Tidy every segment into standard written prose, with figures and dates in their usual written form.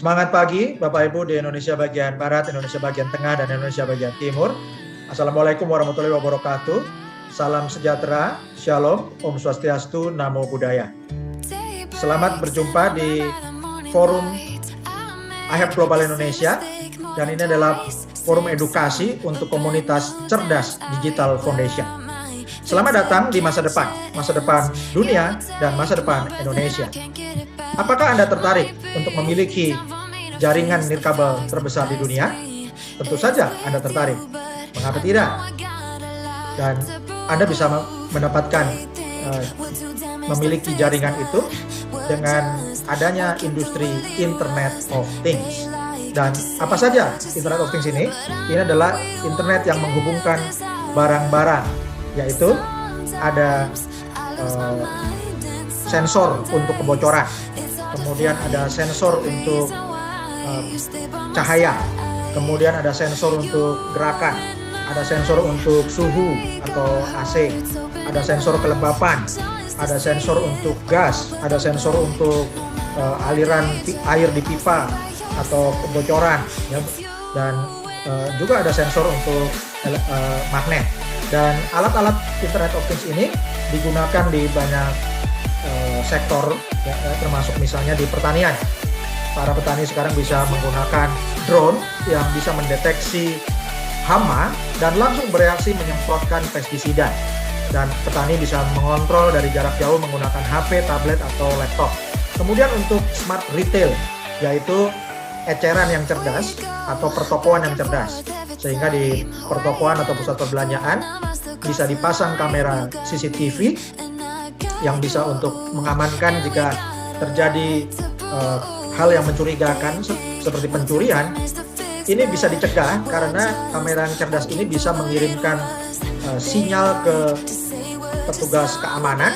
Semangat pagi Bapak Ibu di Indonesia bagian Barat, Indonesia bagian Tengah, dan Indonesia bagian Timur. Assalamualaikum warahmatullahi wabarakatuh. Salam sejahtera, Shalom, Om Swastiastu, Namo Buddhaya. Selamat berjumpa di forum IHEP Global Indonesia, dan ini adalah forum edukasi untuk komunitas cerdas digital foundation. Selamat datang di masa depan dunia dan masa depan Indonesia. Apakah Anda tertarik untuk memiliki jaringan nirkabel terbesar di dunia? Tentu saja Anda tertarik. Mengapa tidak? Dan Anda bisa mendapatkan memiliki jaringan itu dengan adanya industri Internet of Things. Dan apa saja Internet of Things ini? Ini adalah internet yang menghubungkan barang-barang, yaitu ada sensor untuk kebocoran, kemudian ada sensor untuk cahaya, kemudian ada sensor untuk gerakan, ada sensor untuk suhu atau AC, ada sensor kelembapan, ada sensor untuk gas, ada sensor untuk aliran air di pipa atau kebocoran, ya. Dan juga ada sensor untuk magnet. Dan alat-alat Internet of Things ini digunakan di banyak sektor, ya, termasuk misalnya di pertanian. Para petani sekarang bisa menggunakan drone yang bisa mendeteksi hama dan langsung bereaksi menyemprotkan pestisida. Dan petani bisa mengontrol dari jarak jauh menggunakan HP, tablet, atau laptop. Kemudian untuk smart retail, yaitu eceran yang cerdas atau pertokoan yang cerdas, sehingga di pertokoan atau pusat perbelanjaan bisa dipasang kamera CCTV yang bisa untuk mengamankan jika terjadi hal yang mencurigakan seperti pencurian. Ini bisa dicegah karena kamera yang cerdas ini bisa mengirimkan sinyal ke petugas keamanan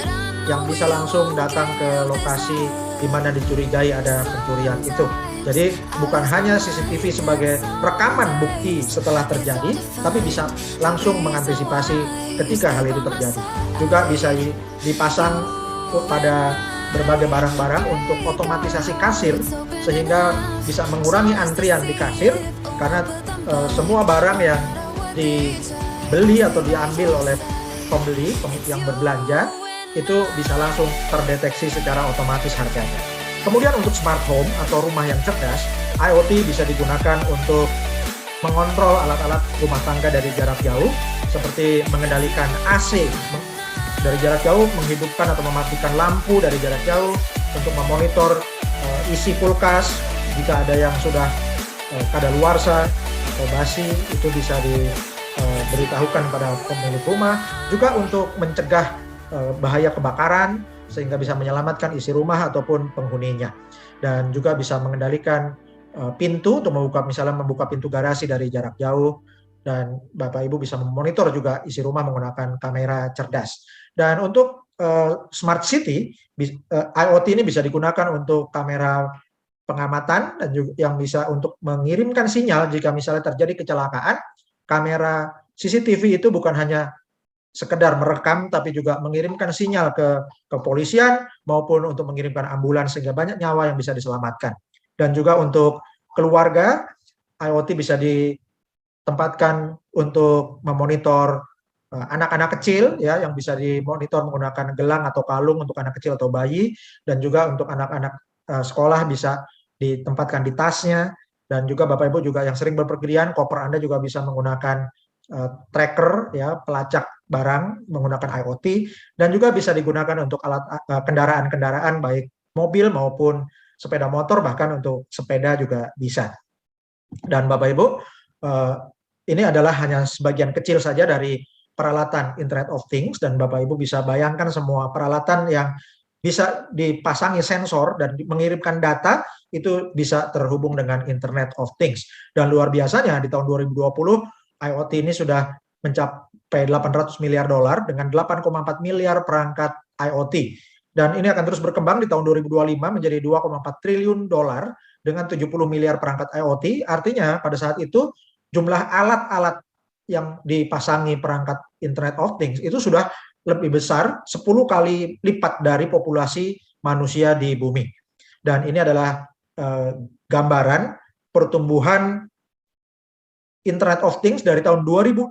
yang bisa langsung datang ke lokasi di mana dicurigai ada pencurian itu. Jadi bukan hanya CCTV sebagai rekaman bukti setelah terjadi, tapi bisa langsung mengantisipasi ketika hal itu terjadi. Juga bisa dipasang pada berbagai barang-barang untuk otomatisasi kasir, sehingga bisa mengurangi antrian di kasir, karena semua barang yang dibeli atau diambil oleh pembeli yang berbelanja itu bisa langsung terdeteksi secara otomatis harganya. Kemudian untuk smart home atau rumah yang cerdas, IoT bisa digunakan untuk mengontrol alat-alat rumah tangga dari jarak jauh, seperti mengendalikan AC dari jarak jauh, menghidupkan atau mematikan lampu dari jarak jauh, untuk memonitor isi kulkas jika ada yang sudah kadaluarsa atau basi, itu bisa diberitahukan pada pemilik rumah. Juga untuk mencegah bahaya kebakaran, sehingga bisa menyelamatkan isi rumah ataupun penghuninya. Dan juga bisa mengendalikan pintu untuk membuka pintu garasi dari jarak jauh. Dan Bapak Ibu bisa memonitor juga isi rumah menggunakan kamera cerdas. Dan untuk smart city, IoT ini bisa digunakan untuk kamera pengamatan dan juga yang bisa untuk mengirimkan sinyal jika misalnya terjadi kecelakaan. Kamera CCTV itu bukan hanya sekedar merekam, tapi juga mengirimkan sinyal ke kepolisian maupun untuk mengirimkan ambulans, sehingga banyak nyawa yang bisa diselamatkan. Dan juga untuk keluarga, IoT bisa ditempatkan untuk memonitor anak-anak kecil, ya, yang bisa dimonitor menggunakan gelang atau kalung untuk anak kecil atau bayi, dan juga untuk anak-anak sekolah bisa ditempatkan di tasnya. Dan juga Bapak Ibu juga yang sering berpergian, koper Anda juga bisa menggunakan tracker, ya, pelacak barang menggunakan IoT, dan juga bisa digunakan untuk alat kendaraan-kendaraan baik mobil maupun sepeda motor, bahkan untuk sepeda juga bisa. Dan Bapak Ibu, ini adalah hanya sebagian kecil saja dari peralatan Internet of Things, dan Bapak Ibu bisa bayangkan semua peralatan yang bisa dipasangi sensor dan mengirimkan data itu bisa terhubung dengan Internet of Things. Dan luar biasanya di tahun 2020 IoT ini sudah mencapai $800 miliar dengan 8,4 miliar perangkat IoT. Dan ini akan terus berkembang di tahun 2025 menjadi $2,4 triliun dengan 70 miliar perangkat IoT. Artinya pada saat itu jumlah alat-alat yang dipasangi perangkat Internet of Things itu sudah lebih besar 10 kali lipat dari populasi manusia di bumi. Dan ini adalah gambaran pertumbuhan Internet of Things dari tahun 2016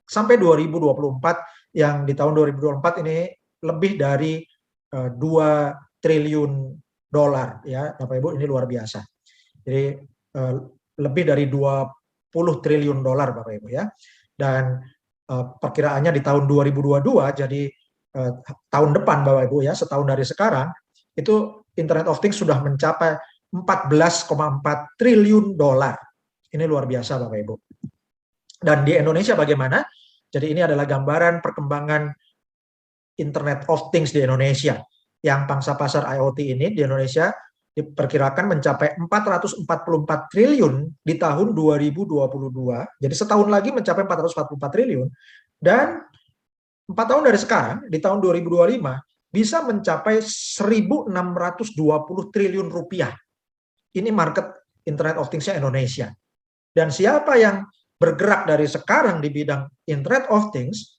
sampai 2024, yang di tahun 2024 ini lebih dari 2 triliun dolar ya Bapak Ibu, ini luar biasa. Jadi lebih dari 20 triliun dolar Bapak Ibu ya. Dan perkiraannya di tahun 2022, jadi tahun depan Bapak Ibu ya, setahun dari sekarang, itu Internet of Things sudah mencapai 14,4 triliun dolar. Ini luar biasa Bapak Ibu. Dan di Indonesia bagaimana? Jadi ini adalah gambaran perkembangan Internet of Things di Indonesia. Yang pangsa pasar IoT ini di Indonesia diperkirakan mencapai 444 triliun di tahun 2022. Jadi setahun lagi mencapai 444 triliun. Dan 4 tahun dari sekarang, di tahun 2025, bisa mencapai 1.620 triliun rupiah. Ini market Internet of Things-nya Indonesia. Dan siapa yang bergerak dari sekarang di bidang Internet of Things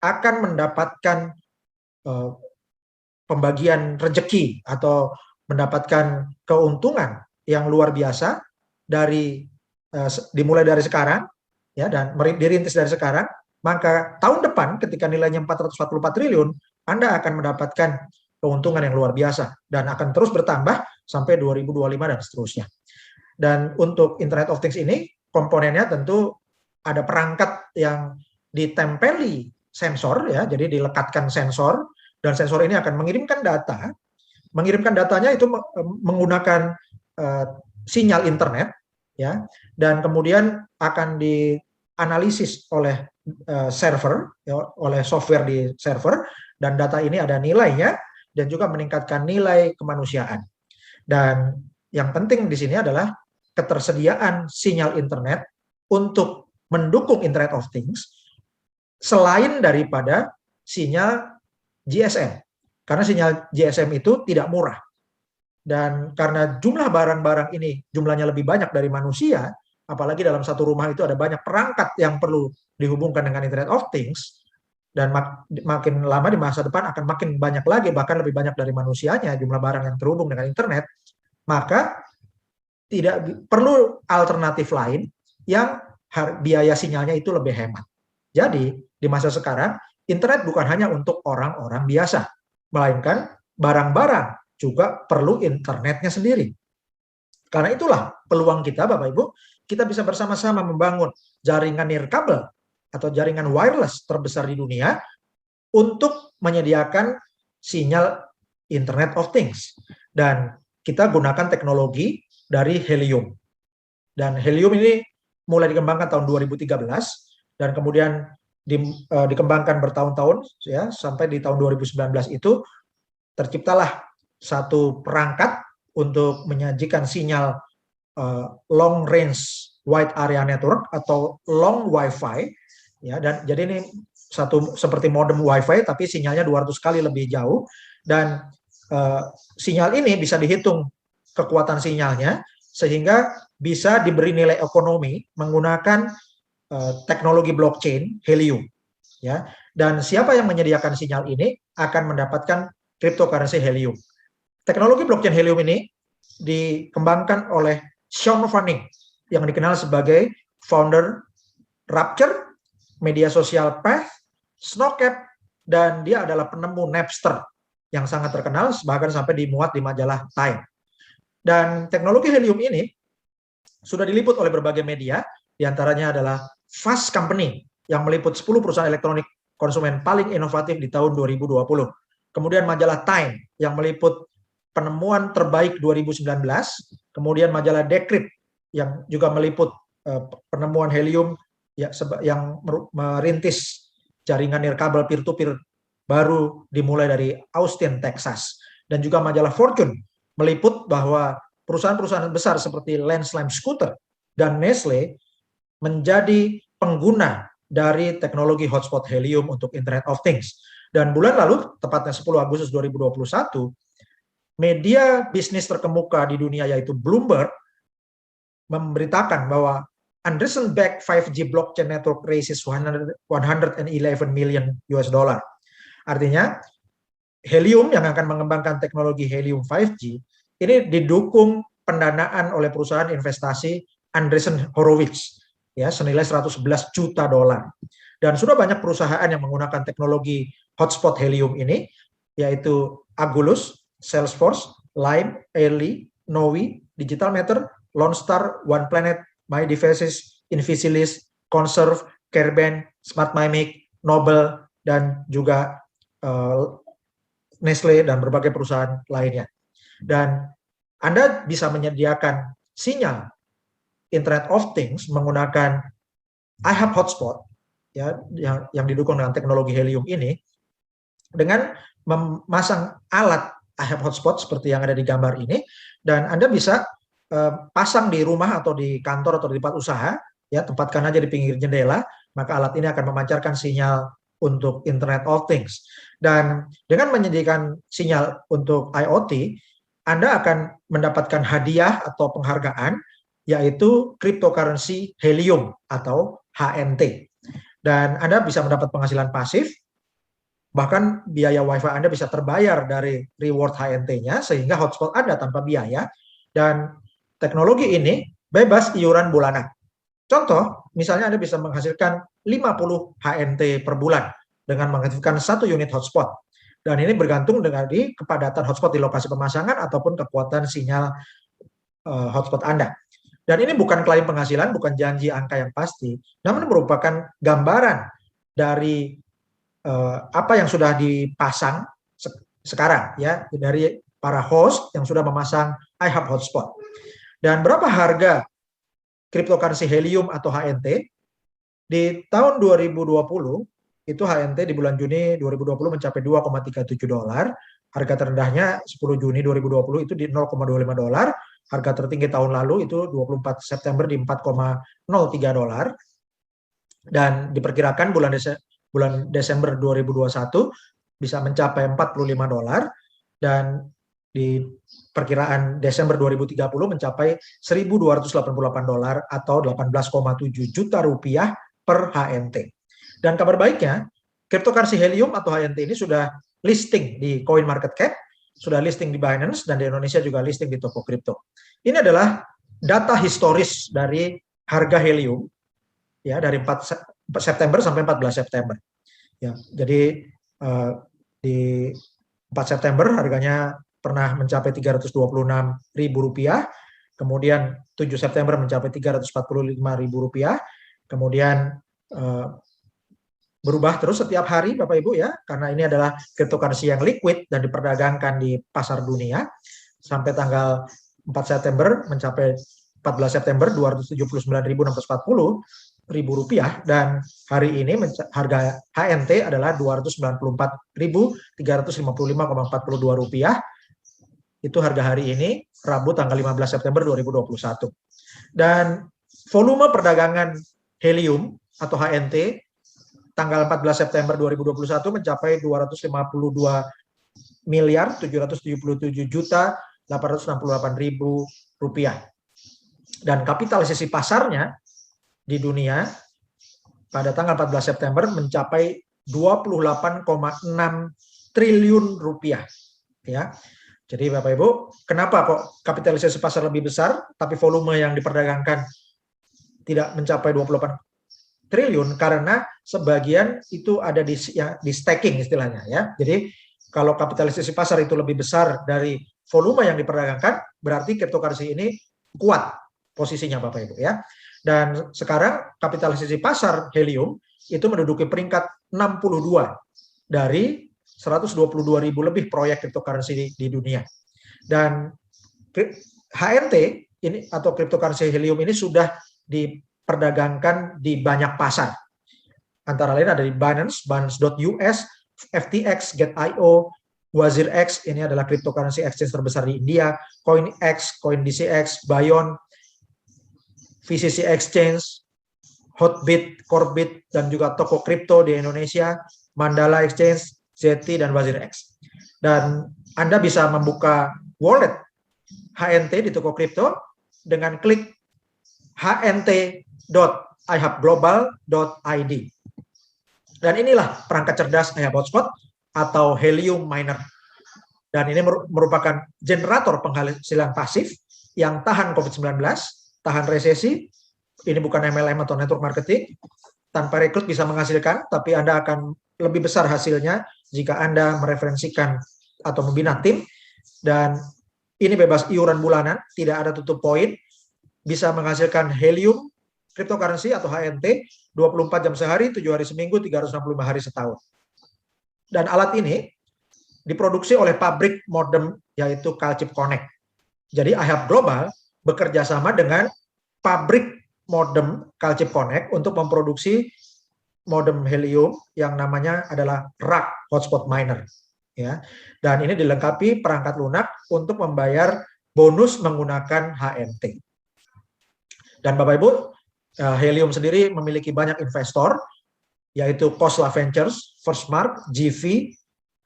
akan mendapatkan pembagian rezeki atau mendapatkan keuntungan yang luar biasa dimulai dari sekarang ya, dan dirintis dari sekarang. Maka tahun depan ketika nilainya 444 triliun, Anda akan mendapatkan keuntungan yang luar biasa dan akan terus bertambah sampai 2025 dan seterusnya. Dan untuk Internet of Things ini komponennya tentu ada perangkat yang ditempeli sensor ya, jadi dilekatkan sensor, dan sensor ini akan mengirimkan data. Mengirimkan datanya itu menggunakan sinyal internet ya, dan kemudian akan dianalisis oleh server ya, oleh software di server, dan data ini ada nilainya dan juga meningkatkan nilai kemanusiaan. Dan yang penting di sini adalah ketersediaan sinyal internet untuk mendukung Internet of Things selain daripada sinyal GSM. Karena sinyal GSM itu tidak murah. Dan karena jumlah barang-barang ini jumlahnya lebih banyak dari manusia, apalagi dalam satu rumah itu ada banyak perangkat yang perlu dihubungkan dengan Internet of Things, dan makin lama di masa depan akan makin banyak lagi, bahkan lebih banyak dari manusianya jumlah barang yang terhubung dengan internet, maka tidak perlu alternatif lain yang biaya sinyalnya itu lebih hemat. Jadi di masa sekarang internet bukan hanya untuk orang-orang biasa, melainkan barang-barang juga perlu internetnya sendiri. Karena itulah peluang kita Bapak Ibu, kita bisa bersama-sama membangun jaringan nirkabel atau jaringan wireless terbesar di dunia untuk menyediakan sinyal Internet of Things. Dan kita gunakan teknologi dari helium. Dan helium ini mulai dikembangkan tahun 2013 dan kemudian dikembangkan bertahun-tahun ya, sampai di tahun 2019 itu terciptalah satu perangkat untuk menyajikan sinyal long range wide area network atau long Wi-Fi ya, dan jadi ini satu seperti modem Wi-Fi tapi sinyalnya 200 kali lebih jauh, dan sinyal ini bisa dihitung kekuatan sinyalnya sehingga bisa diberi nilai ekonomi menggunakan teknologi blockchain helium ya. Dan siapa yang menyediakan sinyal ini akan mendapatkan cryptocurrency helium. Teknologi blockchain helium ini dikembangkan oleh Sean Fanning yang dikenal sebagai founder Rapture, media sosial Path, Snowcap, dan dia adalah penemu Napster yang sangat terkenal, bahkan sampai dimuat di majalah Time. Dan teknologi helium ini sudah diliput oleh berbagai media, diantaranya adalah Fast Company yang meliput 10 perusahaan elektronik konsumen paling inovatif di tahun 2020. Kemudian majalah Time yang meliput penemuan terbaik 2019, kemudian majalah Decrypt yang juga meliput penemuan helium yang merintis jaringan nirkabel peer-to-peer baru dimulai dari Austin, Texas. Dan juga majalah Fortune meliput bahwa perusahaan-perusahaan besar seperti Lensline Scooter dan Nestle menjadi pengguna dari teknologi hotspot helium untuk Internet of Things. Dan bulan lalu, tepatnya 10 Agustus 2021, media bisnis terkemuka di dunia yaitu Bloomberg memberitakan bahwa Anderson-backed 5G blockchain network raises 111 million US dollar. Artinya, Helium yang akan mengembangkan teknologi Helium 5G ini didukung pendanaan oleh perusahaan investasi Andreessen Horowitz ya senilai 111 juta dolar. Dan sudah banyak perusahaan yang menggunakan teknologi hotspot helium ini, yaitu Agulus, Salesforce, Lime, Airly, Novi, Digital Matter, Lone Star, One Planet, My Devices, Invisilis, Conserve, Careband, Smart Mimic, Nobel, dan juga Nestle dan berbagai perusahaan lainnya. Dan Anda bisa menyediakan sinyal Internet of Things menggunakan iHub Hotspot ya yang didukung dengan teknologi helium ini dengan memasang alat iHub Hotspot seperti yang ada di gambar ini, dan Anda bisa pasang di rumah atau di kantor atau di tempat usaha ya, tempatkan aja di pinggir jendela, maka alat ini akan memancarkan sinyal untuk Internet of Things. Dan dengan menyediakan sinyal untuk IoT, Anda akan mendapatkan hadiah atau penghargaan, yaitu cryptocurrency helium atau HNT. Dan Anda bisa mendapat penghasilan pasif, bahkan biaya WiFi Anda bisa terbayar dari reward HNT-nya, sehingga hotspot Anda tanpa biaya, dan teknologi ini bebas iuran bulanan. Contoh, misalnya Anda bisa menghasilkan 50 HNT per bulan dengan mengaktifkan 1 unit hotspot. Dan ini bergantung dengan kepadatan hotspot di lokasi pemasangan ataupun kekuatan sinyal hotspot Anda. Dan ini bukan klaim penghasilan, bukan janji angka yang pasti, namun merupakan gambaran dari apa yang sudah dipasang sekarang ya dari para host yang sudah memasang iHub Hotspot. Dan berapa harga cryptocurrency helium atau HNT? Di tahun 2020 itu HNT di bulan Juni 2020 mencapai 2,37 dolar. Harga terendahnya 10 Juni 2020 itu di 0,25 dolar. Harga tertinggi tahun lalu itu 24 September di 4,03 dolar. Dan diperkirakan bulan Desember 2021 bisa mencapai 45 dolar. Dan di perkiraan Desember 2030 mencapai 1.288 dolar atau 18,7 juta rupiah per HNT. Dan kabar baiknya, cryptocurrency helium atau HNT ini sudah listing di CoinMarketCap, sudah listing di Binance, dan di Indonesia juga listing di toko kripto. Ini adalah data historis dari harga helium ya dari 4 September sampai 14 September. Ya, jadi di 4 September harganya pernah mencapai Rp326.000, kemudian 7 September mencapai Rp345.000, kemudian berubah terus setiap hari Bapak Ibu ya, karena ini adalah cryptocurrency yang liquid dan diperdagangkan di pasar dunia. Sampai tanggal 4 September mencapai 14 September Rp279.640 dan hari ini harga HNT adalah Rp294.355,42. Itu harga hari ini Rabu tanggal 15 September 2021. Dan volume perdagangan helium atau HNT tanggal 14 September 2021 mencapai 252.777.868.000 rupiah. Dan kapitalisasi pasarnya di dunia pada tanggal 14 September mencapai 28,6 triliun rupiah. Ya. Jadi Bapak Ibu, kenapa kok kapitalisasi pasar lebih besar tapi volume yang diperdagangkan tidak mencapai 28 triliun? Karena sebagian itu ada di staking istilahnya ya. Jadi kalau kapitalisasi pasar itu lebih besar dari volume yang diperdagangkan, berarti cryptocurrency ini kuat posisinya Bapak Ibu ya. Dan sekarang kapitalisasi pasar helium itu menduduki peringkat 62 dari 122.000 lebih proyek cryptocurrency di dunia. Dan HNT ini atau cryptocurrency helium ini sudah diperdagangkan di banyak pasar. Antara lain ada di Binance, Binance.us, FTX, Get.io, WazirX, ini adalah cryptocurrency exchange terbesar di India, CoinX, CoinDCX, Bayon, VCC Exchange, Hotbit, Corbit, dan juga toko kripto di Indonesia, Mandala Exchange, Zeti, dan WazirX. Dan Anda bisa membuka wallet HNT di toko kripto dengan klik hnt.ihubglobal.id. Dan inilah perangkat cerdas iHub Hotspot atau helium miner. Dan ini merupakan generator penghasilan pasif yang tahan COVID-19, tahan resesi. Ini bukan MLM atau network marketing. Tanpa rekrut bisa menghasilkan, tapi Anda akan lebih besar hasilnya jika Anda mereferensikan atau membina tim. Dan ini bebas iuran bulanan, tidak ada tutup poin, bisa menghasilkan helium, cryptocurrency atau HNT, 24 jam sehari, 7 hari seminggu, 365 hari setahun. Dan alat ini diproduksi oleh pabrik modem, yaitu Calchip Connect. Jadi iHub Global bekerja sama dengan pabrik modem Calchip Connect untuk memproduksi modem helium yang namanya adalah RAK Hotspot Miner. Ya, dan ini dilengkapi perangkat lunak untuk membayar bonus menggunakan HNT. Dan Bapak Ibu, Helium sendiri memiliki banyak investor, yaitu Khosla Ventures, Firstmark, GV,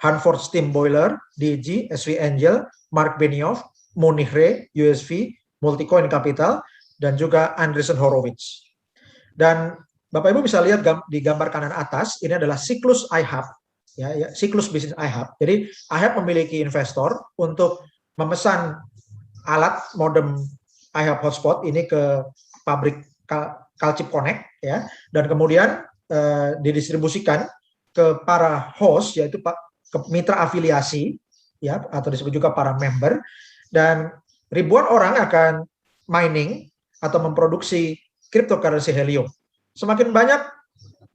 Hanford Steam Boiler, DG, SV Angel, Mark Benioff, Munich Re, USV, Multicoin Capital, dan juga Andreessen Horowitz. Dan Bapak Ibu bisa lihat di gambar kanan atas, ini adalah siklus iHub, ya, siklus bisnis iHub. Jadi iHub memiliki investor untuk memesan alat modem iHub Hotspot ini ke pabrik Calchip Connect, ya, dan kemudian didistribusikan ke para host, yaitu ke mitra afiliasi, ya, atau disebut juga para member, dan ribuan orang akan mining atau memproduksi cryptocurrency helium. Semakin banyak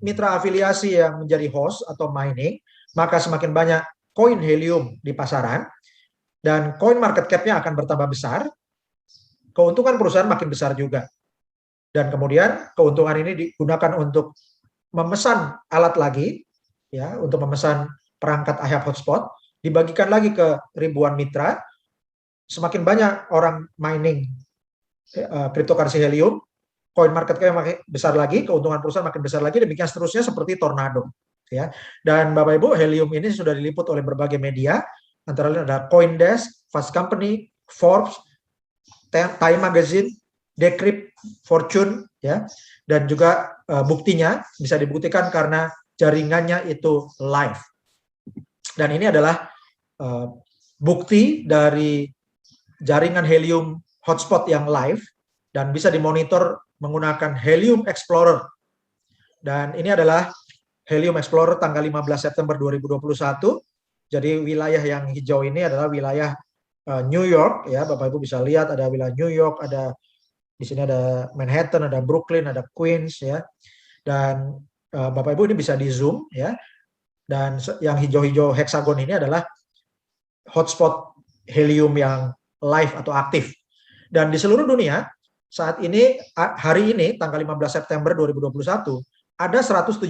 mitra afiliasi yang menjadi host atau mining, maka semakin banyak koin helium di pasaran, dan koin market cap-nya akan bertambah besar, keuntungan perusahaan makin besar juga. Dan kemudian keuntungan ini digunakan untuk memesan alat lagi, ya, untuk memesan perangkat iHub Hotspot, dibagikan lagi ke ribuan mitra. Semakin banyak orang mining cryptocurrency helium, koin market cap makin besar lagi, keuntungan perusahaan makin besar lagi, demikian seterusnya seperti tornado. Ya, dan Bapak Ibu, helium ini sudah diliput oleh berbagai media, antara lain ada CoinDesk, Fast Company, Forbes, Time Magazine, Decrypt, Fortune, ya, dan juga buktinya bisa dibuktikan karena jaringannya itu live. Dan ini adalah bukti dari jaringan helium hotspot yang live dan bisa dimonitor menggunakan Helium Explorer. Dan ini adalah Helium Explorer tanggal 15 September 2021. Jadi wilayah yang hijau ini adalah wilayah New York, ya, Bapak Ibu bisa lihat ada wilayah New York, ada di sini ada Manhattan, ada Brooklyn, ada Queens, ya. Dan Bapak Ibu ini bisa di zoom, ya. Dan yang hijau-hijau heksagon ini adalah hotspot helium yang live atau aktif. Dan di seluruh dunia saat ini, hari ini tanggal 15 September 2021, ada 176.132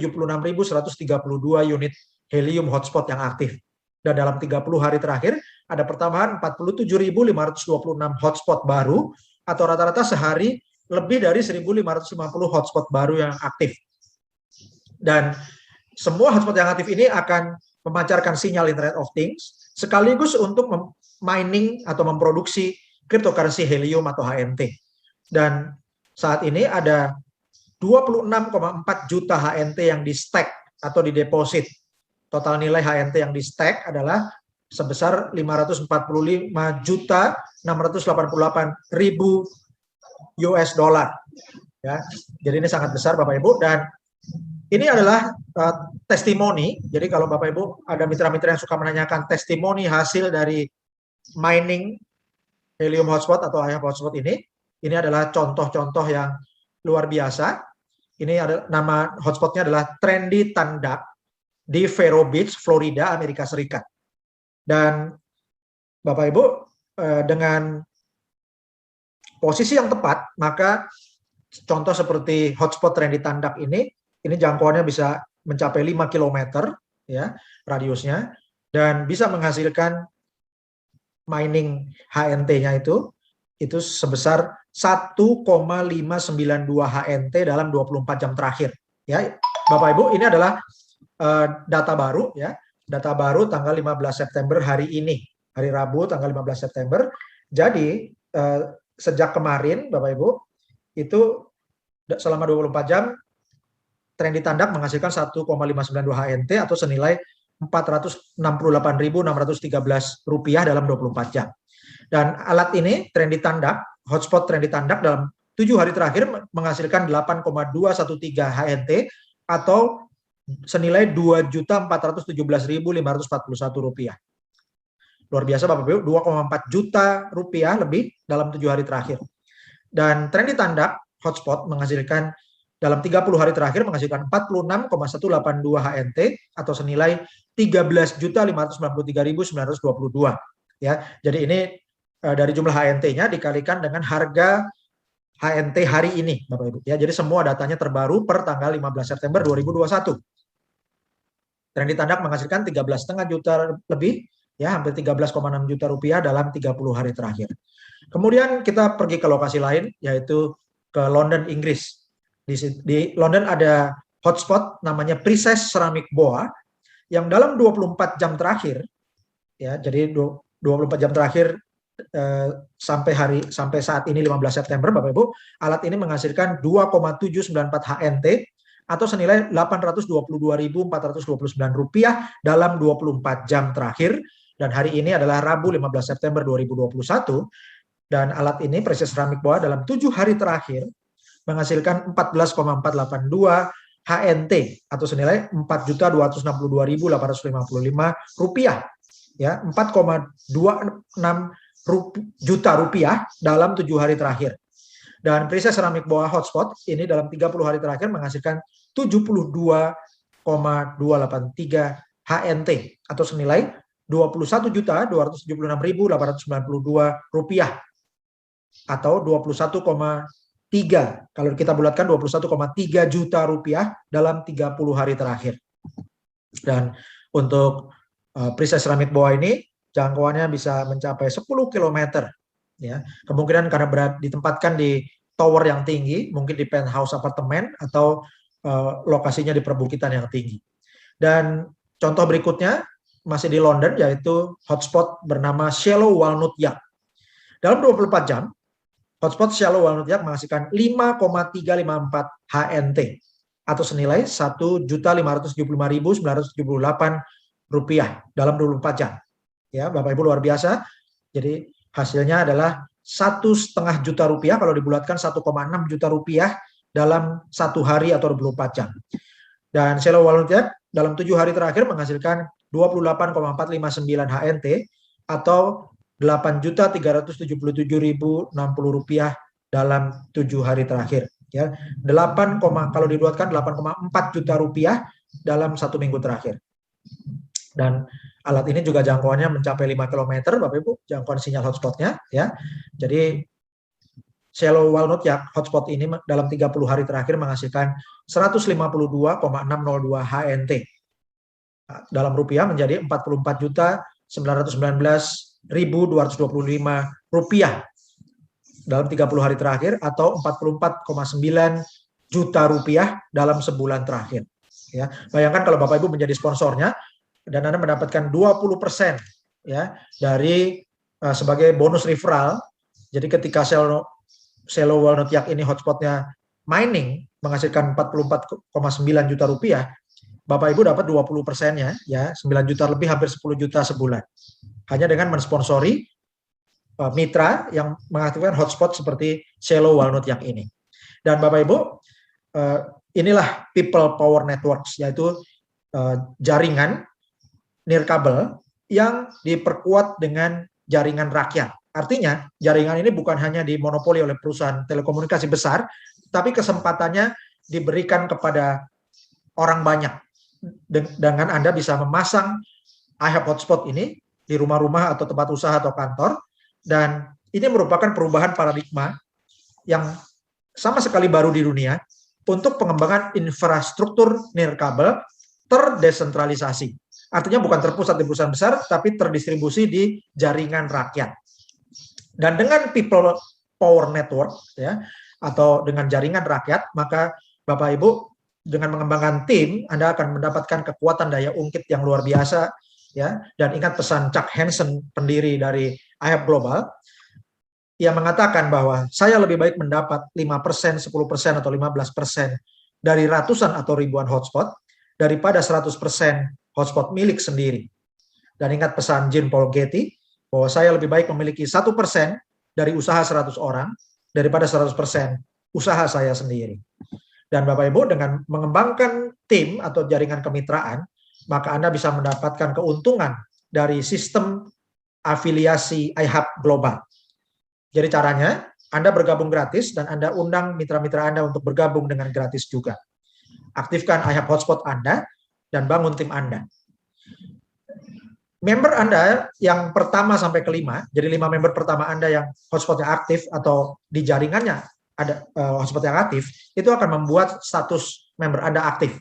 unit helium hotspot yang aktif. Dan dalam 30 hari terakhir ada pertambahan 47.526 hotspot baru, atau rata-rata sehari lebih dari 1.550 hotspot baru yang aktif. Dan semua hotspot yang aktif ini akan memancarkan sinyal Internet of Things sekaligus untuk mining atau memproduksi cryptocurrency helium atau HNT. Dan saat ini ada 26,4 juta HNT yang di stack atau di deposit. Total nilai HNT yang di stack adalah sebesar 545.688.000 US dollar. Ya, jadi ini sangat besar Bapak Ibu, dan ini adalah testimoni. Jadi kalau Bapak Ibu ada mitra-mitra yang suka menanyakan testimoni hasil dari mining helium hotspot atau iHub hotspot ini adalah contoh-contoh yang luar biasa. Ini adalah nama hotspotnya adalah Trendy Tandak di Vero Beach, Florida, Amerika Serikat. Dan Bapak Ibu, dengan posisi yang tepat, maka contoh seperti hotspot Trendy Tandak ini jangkauannya bisa mencapai 5 km, ya, radiusnya, dan bisa menghasilkan mining HNT-nya itu sebesar 1,592 HNT dalam 24 jam terakhir. Ya, Bapak Ibu, ini adalah data baru, ya, data baru tanggal 15 September hari ini, hari Rabu tanggal 15 September. Jadi sejak kemarin Bapak Ibu itu selama 24 jam Trendy Tandak menghasilkan 1,592 HNT atau senilai Rp468.613 dalam 24 jam. Dan alat ini Trendy Tandak hotspot Trendy Tandak dalam 7 hari terakhir menghasilkan 8,213 HNT atau senilai Rp2.417.541. Luar biasa Bapak Ibu, 2,4 juta rupiah lebih dalam 7 hari terakhir. Dan Trendy Tandak hotspot menghasilkan dalam 30 hari terakhir menghasilkan 46,182 HNT atau senilai 13.593.922. Ya, jadi ini dari jumlah HNT-nya dikalikan dengan harga HNT hari ini, Bapak Ibu. Ya, jadi semua datanya terbaru per tanggal 15 September 2021. Trendy Tandak menghasilkan 13,5 juta lebih, ya hampir 13,6 juta rupiah dalam 30 hari terakhir. Kemudian kita pergi ke lokasi lain, yaitu ke London, Inggris. Di London ada hotspot namanya Princess Ceramic Boa yang dalam 24 jam terakhir, ya jadi 24 jam terakhir sampai saat ini 15 September Bapak Ibu, alat ini menghasilkan 2,794 HNT atau senilai Rp822.429 dalam 24 jam terakhir, dan hari ini adalah Rabu 15 September 2021, dan alat ini Princess Ceramic Boa dalam 7 hari terakhir menghasilkan 14,482 HNT atau senilai Rp4.262.855, ya 4,26 juta rupiah dalam 7 hari terakhir. Dan Princess Ceramic Boa hotspot ini dalam 30 hari terakhir menghasilkan 72,283 HNT atau senilai Rp21.276.892 atau 21,3, kalau kita bulatkan 21,3 juta rupiah dalam 30 hari terakhir. Dan untuk Princess Ceramic Boa ini jangkauannya bisa mencapai 10 km. Ya, kemungkinan karena ditempatkan di tower yang tinggi, mungkin di penthouse apartemen atau lokasinya di perbukitan yang tinggi. Dan contoh berikutnya masih di London, yaitu hotspot bernama Shallow Walnut Yacht. Dalam 24 jam, hotspot Shallow Walnut Yacht menghasilkan 5,354 HNT atau senilai Rp1.575.978 dalam 24 jam. Ya, Bapak Ibu, luar biasa. Jadi hasilnya adalah 1,5 juta rupiah, kalau dibulatkan 1,6 juta rupiah dalam 1 hari atau 24 jam. Dan Shallow Walnut Yacht dalam 7 hari terakhir menghasilkan 28,459 HNT atau Rp8.377.060 dalam 7 hari terakhir. Ya, kalau dibulatkan 8,4 juta rupiah dalam 1 minggu terakhir. Dan alat ini juga jangkauannya mencapai 5 km, Bapak Ibu, jangkauan sinyal hotspotnya. Ya, jadi Shallow Walnut Yacht hotspot ini dalam 30 hari terakhir menghasilkan 152,602 HNT. Dalam rupiah menjadi Rp44.919.225 dalam 30 hari terakhir atau 44,9 juta rupiah dalam sebulan terakhir. Ya, bayangkan kalau Bapak Ibu menjadi sponsornya dan Anda mendapatkan 20% ya dari sebagai bonus referral. Jadi ketika Shallow Walnut Yacht ini hotspotnya mining menghasilkan 44,9 juta rupiah, Bapak Ibu dapat 20%-nya, ya 9 juta lebih, hampir 10 juta sebulan. Hanya dengan mensponsori mitra yang mengaktifkan hotspot seperti Shallow Walnut Yacht ini. Dan Bapak Ibu, inilah People Power Networks, yaitu jaringan nirkabel yang diperkuat dengan jaringan rakyat. Artinya, jaringan ini bukan hanya dimonopoli oleh perusahaan telekomunikasi besar, tapi kesempatannya diberikan kepada orang banyak. Dengan Anda bisa memasang iHub Hotspot ini di rumah-rumah atau tempat usaha atau kantor, dan ini merupakan perubahan paradigma yang sama sekali baru di dunia untuk pengembangan infrastruktur nirkabel terdesentralisasi. Artinya bukan terpusat di perusahaan besar, tapi terdistribusi di jaringan rakyat. Dan dengan People Power Network, ya, atau dengan jaringan rakyat, maka Bapak Ibu dengan mengembangkan tim, Anda akan mendapatkan kekuatan daya ungkit yang luar biasa, ya. Dan ingat pesan Chuck Hansen, pendiri dari iHub Global, yang mengatakan bahwa saya lebih baik mendapat 5%, 10% atau 15% dari ratusan atau ribuan hotspot daripada 100% hotspot milik sendiri. Dan ingat pesan Jean Paul Getty, bahwa saya lebih baik memiliki 1% dari usaha 100 orang daripada 100% usaha saya sendiri. Dan Bapak Ibu, dengan mengembangkan tim atau jaringan kemitraan, maka Anda bisa mendapatkan keuntungan dari sistem afiliasi iHub Global. Jadi caranya, Anda bergabung gratis dan Anda undang mitra-mitra Anda untuk bergabung dengan gratis juga. Aktifkan iHub Hotspot Anda dan bangun tim Anda. Member Anda yang pertama sampai kelima, jadi 5 member pertama Anda yang hotspotnya aktif atau di jaringannya ada hotspot yang aktif, itu akan membuat status member Anda aktif.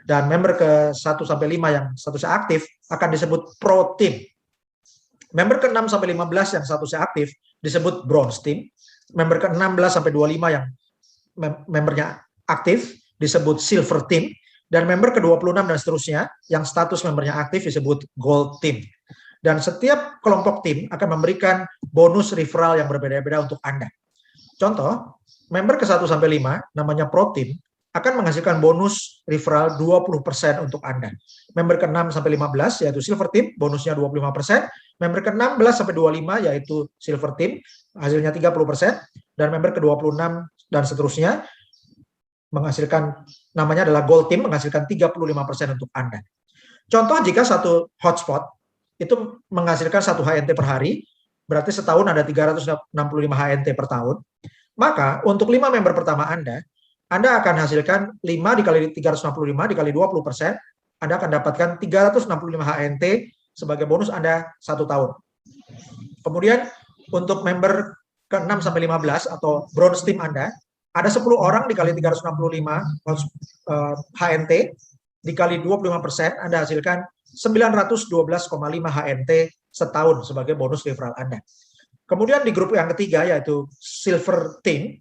Dan member ke 1 sampai 5 yang statusnya aktif akan disebut Pro Team. Member ke 6 sampai 15 yang statusnya aktif disebut Bronze Team. Member ke 16 sampai 25 yang membernya aktif disebut Silver Team. Dan member ke 26 dan seterusnya yang status membernya aktif disebut Gold Team. Dan setiap kelompok tim akan memberikan bonus referral yang berbeda-beda untuk Anda. Contoh, member ke 1 sampai 5 namanya Pro Team akan menghasilkan bonus referral 20% untuk Anda. Member ke 6 sampai 15 yaitu Silver Team, bonusnya 25%. Member ke 16 sampai 25 yaitu Silver Team, hasilnya 30%. Dan member ke 26 dan seterusnya menghasilkan, namanya adalah Gold Team, menghasilkan 35% untuk Anda. Contoh, jika satu hotspot itu menghasilkan 1 HNT per hari, berarti setahun ada 365 HNT per tahun. Maka untuk 5 member pertama Anda akan hasilkan 5 dikali 365 dikali 20%, Anda akan dapatkan 365 HNT sebagai bonus Anda 1 tahun. Kemudian untuk member ke 6 sampai 15 atau Bronze Team Anda, ada 10 orang dikali 365 HNT dikali 25%, Anda hasilkan 912,5 HNT setahun sebagai bonus referral Anda. Kemudian di grup yang ketiga yaitu Silver Team,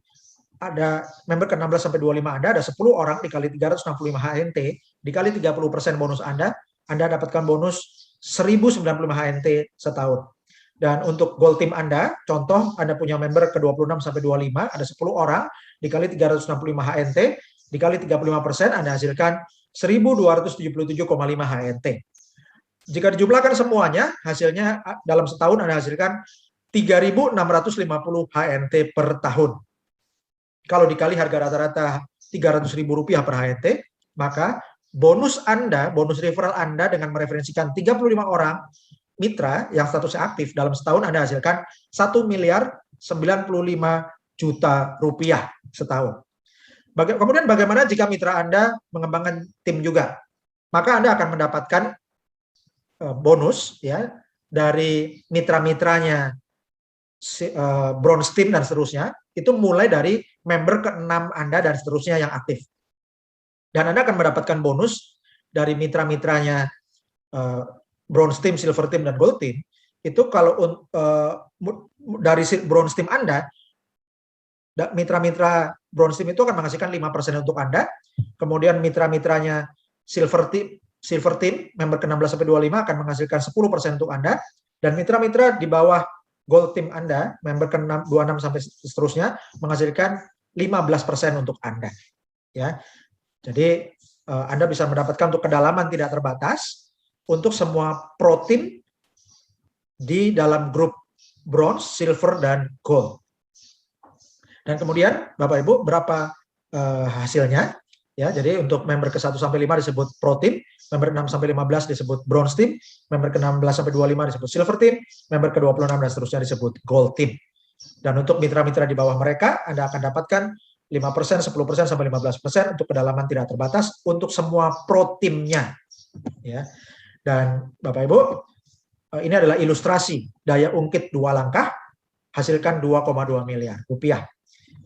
ada member ke 16 sampai 25 Anda, ada 10 orang dikali 365 HNT dikali 30% bonus Anda dapatkan bonus 1095 HNT setahun. Dan untuk Gold Team Anda, contoh Anda punya member ke 26 sampai 25, ada 10 orang dikali 365 HNT dikali 35%, Anda hasilkan 1277,5 HNT. Jika dijumlahkan semuanya, hasilnya dalam setahun Anda hasilkan 3.650 HNT per tahun. Kalau dikali harga rata-rata Rp300.000 per HNT, maka bonus Anda, bonus referral Anda dengan mereferensikan 35 orang mitra yang statusnya aktif dalam setahun Anda hasilkan 1.095.000.000 rupiah setahun. Kemudian bagaimana jika mitra Anda mengembangkan tim juga? Maka Anda akan mendapatkan bonus ya dari mitra-mitranya Bronze Team dan seterusnya, itu mulai dari member ke-6 Anda dan seterusnya yang aktif. Dan Anda akan mendapatkan bonus dari mitra-mitranya Bronze Team, Silver Team, dan Gold Team. Itu kalau dari Bronze Team Anda, mitra-mitra Bronze Team itu akan menghasilkan 5% untuk Anda. Kemudian mitra-mitranya Silver Team, member ke-16 sampai 25 akan menghasilkan 10% untuk Anda. Dan mitra-mitra di bawah Gold Team Anda, member ke-26 sampai seterusnya, menghasilkan 15% untuk Anda. Ya, jadi Anda bisa mendapatkan untuk kedalaman tidak terbatas untuk semua pro team di dalam grup Bronze, Silver, dan Gold. Dan kemudian Bapak Ibu, berapa hasilnya? Ya, jadi untuk member ke 1 sampai 5 disebut Pro Team, member 6 sampai 15 disebut Bronze Team, member ke 16 sampai 25 disebut Silver Team, member ke 26 dan seterusnya disebut Gold Team. Dan untuk mitra-mitra di bawah mereka, Anda akan dapatkan 5%, 10% sampai 15% untuk kedalaman tidak terbatas untuk semua pro timnya. Ya. Dan Bapak Ibu, ini adalah ilustrasi daya ungkit 2 langkah, hasilkan 2,2 miliar rupiah.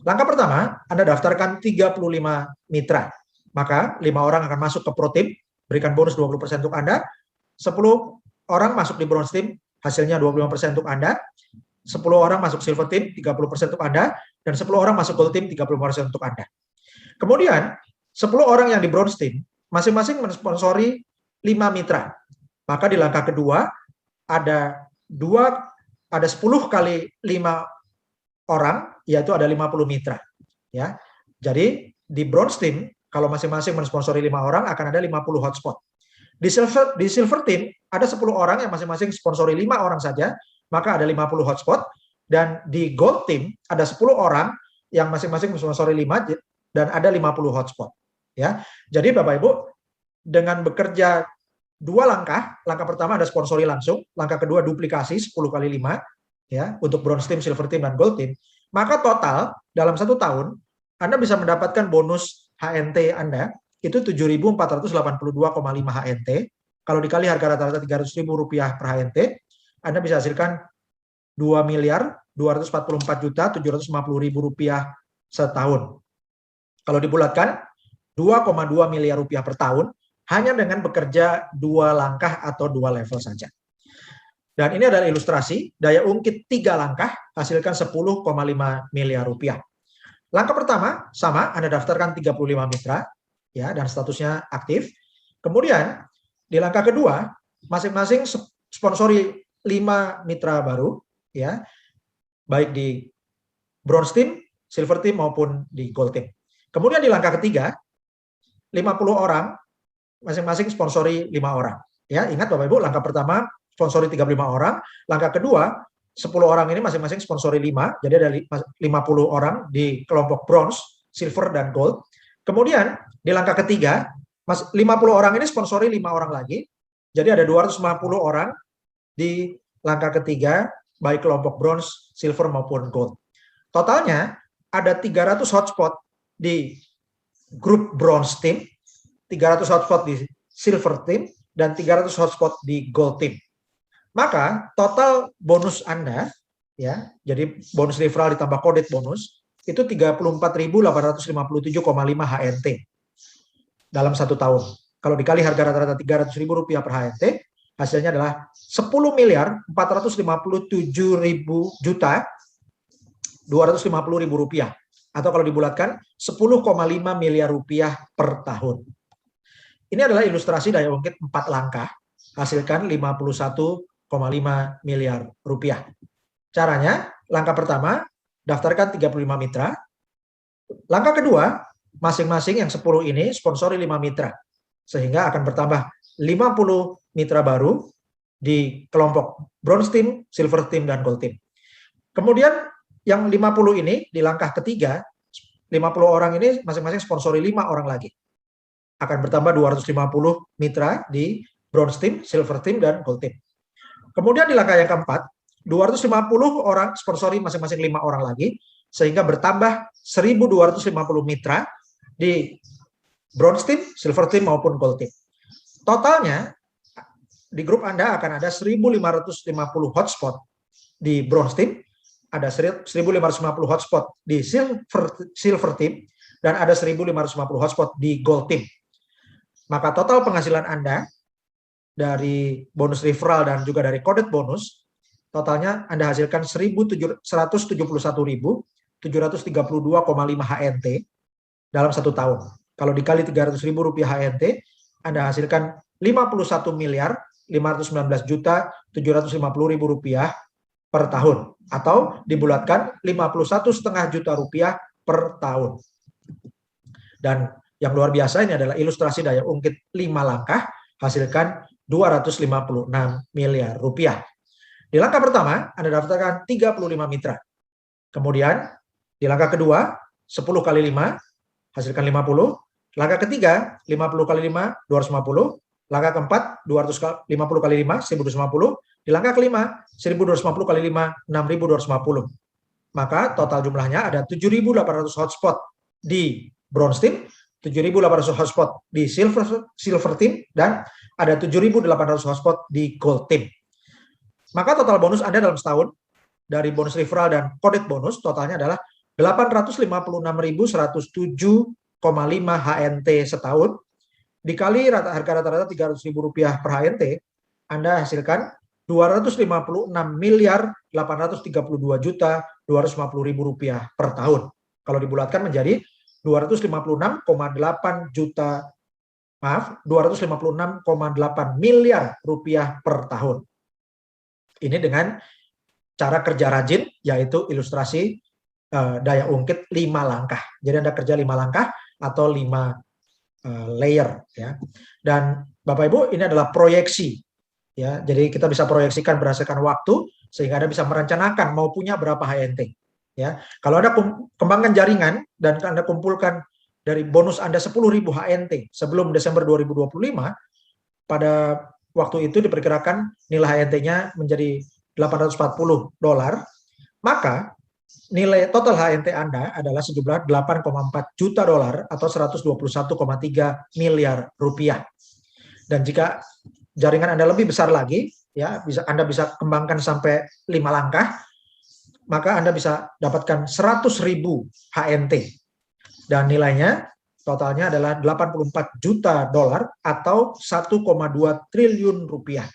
Langkah pertama, Anda daftarkan 35 mitra. Maka 5 orang akan masuk ke Pro Team, berikan bonus 20% untuk Anda. 10 orang masuk di Bronze Team, hasilnya 25% untuk Anda. 10 orang masuk Silver Team, 30% untuk Anda. Dan 10 orang masuk Gold Team, 30% untuk Anda. Kemudian, 10 orang yang di Bronze Team, masing-masing mensponsori 5 mitra. Maka di langkah kedua, ada 10 kali 5 orang, yaitu ada 50 mitra. Ya. Jadi di Bronze Team, kalau masing-masing mensponsori 5 orang, akan ada 50 hotspot. Di Silver Team, ada 10 orang yang masing-masing sponsori 5 orang saja, maka ada 50 hotspot. Dan di Gold Team ada 10 orang yang masing-masing sponsori 5 dan ada 50 hotspot. Ya, jadi Bapak Ibu dengan bekerja 2 langkah, langkah pertama ada sponsori langsung, langkah kedua duplikasi 10 kali 5, ya, untuk Bronze Team, Silver Team, dan Gold Team, maka total dalam 1 tahun Anda bisa mendapatkan bonus HNT Anda itu 7.482,5 HNT. Kalau dikali harga rata-rata Rp300.000 per HNT, Anda bisa hasilkan Rp2.244.750.000 setahun. Kalau dibulatkan, Rp2,2 miliar per tahun hanya dengan bekerja 2 langkah atau 2 level saja. Dan ini adalah ilustrasi daya ungkit 3 langkah hasilkan Rp10,5 miliar. Langkah pertama sama, Anda daftarkan 35 mitra ya, dan statusnya aktif. Kemudian di langkah kedua masing-masing sponsori 5 mitra baru ya, baik di Bronze Team, Silver Team maupun di Gold Team. Kemudian di langkah ketiga 50 orang masing-masing sponsori 5 orang. Ya, ingat Bapak Ibu, langkah pertama sponsori 35 orang, langkah kedua 10 orang ini masing-masing sponsori 5, jadi ada 50 orang di kelompok bronze, silver dan gold. Kemudian di langkah ketiga 50 orang ini sponsori 5 orang lagi. Jadi ada 250 orang di langkah ketiga baik kelompok bronze, silver maupun gold. Totalnya ada 300 hotspot di grup bronze team, 300 hotspot di silver team, dan 300 hotspot di gold team. Maka total bonus Anda, ya, jadi bonus referral ditambah kodet bonus, itu 34.857,5 HNT dalam 1 tahun. Kalau dikali harga rata-rata Rp300.000 per HNT, hasilnya adalah Rp10.457.250.000 atau kalau dibulatkan Rp10,5 miliar per tahun. Ini adalah ilustrasi daya ungkit 4 langkah hasilkan Rp51,5 miliar. Caranya, langkah pertama daftarkan 35 mitra. Langkah kedua, masing-masing yang 10 ini sponsori 5 mitra, sehingga akan bertambah 50 mitra baru di kelompok bronze team, silver team, dan gold team. Kemudian yang 50 ini di langkah ketiga, 50 orang ini masing-masing sponsori 5 orang lagi. Akan bertambah 250 mitra di bronze team, silver team, dan gold team. Kemudian di langkah yang keempat, 250 orang sponsori masing-masing 5 orang lagi, sehingga bertambah 1.250 mitra di bronze team, silver team, maupun gold team. Totalnya di grup Anda akan ada 1.550 hotspot di bronze team, ada 1.550 hotspot di silver team, dan ada 1.550 hotspot di gold team. Maka total penghasilan Anda dari bonus referral dan juga dari kodet bonus, totalnya Anda hasilkan 171.732,5 HNT dalam 1 tahun. Kalau dikali Rp300.000 HNT, Anda hasilkan Rp51.519.750.000 per tahun, atau dibulatkan Rp51,5 juta per tahun. Dan yang luar biasa ini adalah ilustrasi daya ungkit 5 langkah hasilkan Rp256 miliar. Di langkah pertama Anda daftarkan 35 mitra. Kemudian di langkah kedua 10 kali 5 hasilkan 50. Langkah ketiga 50 kali 5 250. Langkah keempat 250 kali 5 1.250. Di langkah kelima 1.250 kali 5 6.250. Maka total jumlahnya ada 7.800 hotspot di bronze team, 7.800 hotspot di silver team, dan ada 7.800 hotspot di gold team. Maka total bonus Anda dalam setahun dari bonus referral dan kodet bonus totalnya adalah 856.107,5 HNT setahun. Dikali harga rata-rata Rp300.000 per HNT, Anda hasilkan Rp254.832.250.000 per tahun. Kalau dibulatkan menjadi Rp256,8 miliar per tahun. Ini dengan cara kerja rajin, yaitu ilustrasi daya ungkit 5 langkah. Jadi Anda kerja 5 langkah atau 5 layer, ya. Dan Bapak Ibu, ini adalah proyeksi, ya. Jadi kita bisa proyeksikan berdasarkan waktu sehingga Anda bisa merencanakan mau punya berapa HNT. Ya, kalau Anda kembangkan jaringan dan Anda kumpulkan dari bonus Anda 10.000 HNT sebelum Desember 2025, pada waktu itu diperkirakan nilai HNT-nya menjadi $840, maka nilai total HNT Anda adalah sejumlah $8,4 juta atau 121,3 miliar rupiah. Dan jika jaringan Anda lebih besar lagi, ya, Anda bisa kembangkan sampai 5 langkah, maka Anda bisa dapatkan 100.000 HNT. Dan nilainya totalnya adalah $84 juta atau 1,2 triliun rupiah.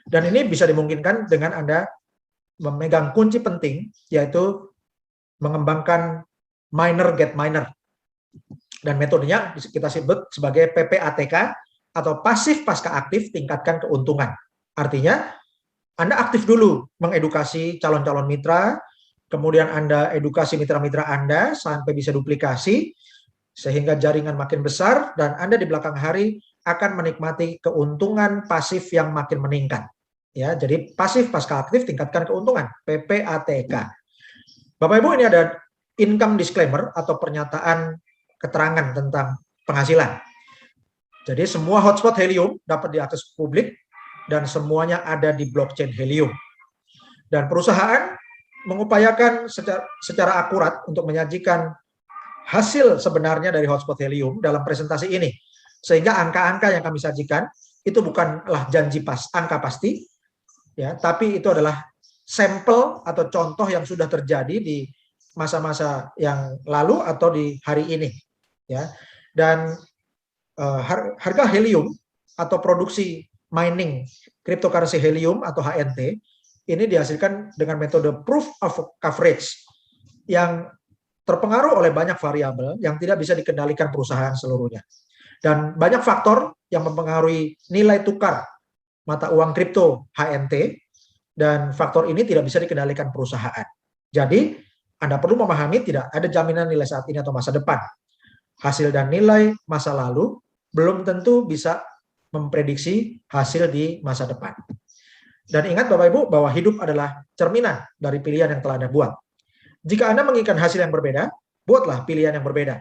Dan ini bisa dimungkinkan dengan Anda memegang kunci penting, yaitu mengembangkan miner get miner. Dan metodenya kita sebut sebagai PPATK atau pasif pasca aktif tingkatkan keuntungan. Artinya Anda aktif dulu mengedukasi calon-calon mitra, kemudian Anda edukasi mitra-mitra Anda sampai bisa duplikasi, sehingga jaringan makin besar, dan Anda di belakang hari akan menikmati keuntungan pasif yang makin meningkat. Ya, jadi pasif pasca aktif tingkatkan keuntungan, PPATK. Bapak Ibu, ini ada income disclaimer atau pernyataan keterangan tentang penghasilan. Jadi semua hotspot Helium dapat diakses publik dan semuanya ada di blockchain Helium. Dan perusahaan mengupayakan secara akurat untuk menyajikan hasil sebenarnya dari hotspot Helium dalam presentasi ini. Sehingga angka-angka yang kami sajikan itu bukanlah janji angka pasti, ya, tapi itu adalah sampel atau contoh yang sudah terjadi di masa-masa yang lalu atau di hari ini. Ya. Dan harga Helium atau produksi mining cryptocurrency Helium atau HNT ini dihasilkan dengan metode proof of coverage yang terpengaruh oleh banyak variabel yang tidak bisa dikendalikan perusahaan seluruhnya. Dan banyak faktor yang mempengaruhi nilai tukar mata uang kripto HNT, dan faktor ini tidak bisa dikendalikan perusahaan. Jadi, Anda perlu memahami tidak ada jaminan nilai saat ini atau masa depan. Hasil dan nilai masa lalu belum tentu bisa memprediksi hasil di masa depan. Dan ingat Bapak Ibu bahwa hidup adalah cerminan dari pilihan yang telah Anda buat. Jika Anda menginginkan hasil yang berbeda, buatlah pilihan yang berbeda.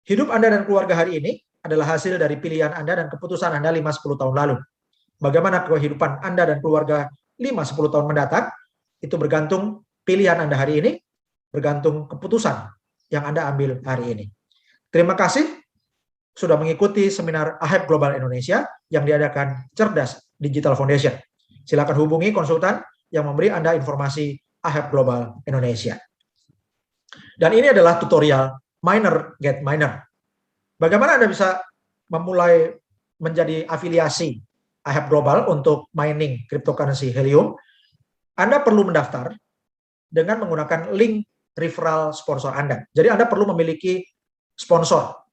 Hidup Anda dan keluarga hari ini adalah hasil dari pilihan Anda dan keputusan Anda 5-10 tahun lalu. Bagaimana kehidupan Anda dan keluarga 5-10 tahun mendatang, itu bergantung pilihan Anda hari ini, bergantung keputusan yang Anda ambil hari ini. Terima kasih sudah mengikuti seminar AHEP Global Indonesia yang diadakan Cerdas Digital Foundation. Silakan hubungi konsultan yang memberi Anda informasi AHEP Global Indonesia. Dan ini adalah tutorial Miner Get Miner. Bagaimana Anda bisa memulai menjadi afiliasi AHEP Global untuk mining cryptocurrency Helium? Anda perlu mendaftar dengan menggunakan link referral sponsor Anda. Jadi Anda perlu memiliki sponsor.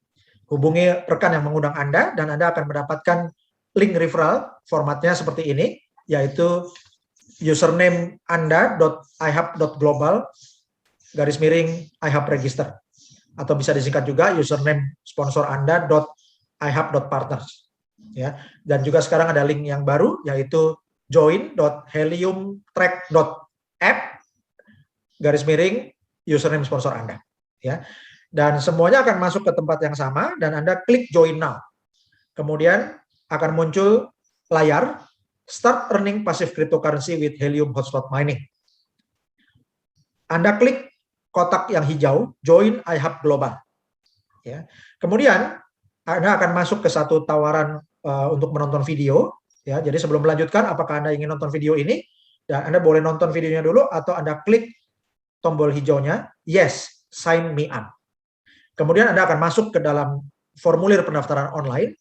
Hubungi rekan yang mengundang Anda dan Anda akan mendapatkan link referral, formatnya seperti ini, yaitu username anda.ihub.global /ihub register, atau bisa disingkat juga username sponsor anda.ihub.partners. Ya, dan juga sekarang ada link yang baru yaitu join.heliumtrack.app /username sponsor Anda. Ya. Dan semuanya akan masuk ke tempat yang sama dan Anda klik join now. Kemudian akan muncul layar start earning passive cryptocurrency with Helium hotspot mining. Anda klik kotak yang hijau join iHub Global. Ya. Kemudian Anda akan masuk ke satu tawaran untuk menonton video. Ya. Jadi sebelum melanjutkan, apakah Anda ingin nonton video ini? Dan Anda boleh nonton videonya dulu atau Anda klik tombol hijaunya yes, sign me up. Kemudian Anda akan masuk ke dalam formulir pendaftaran online.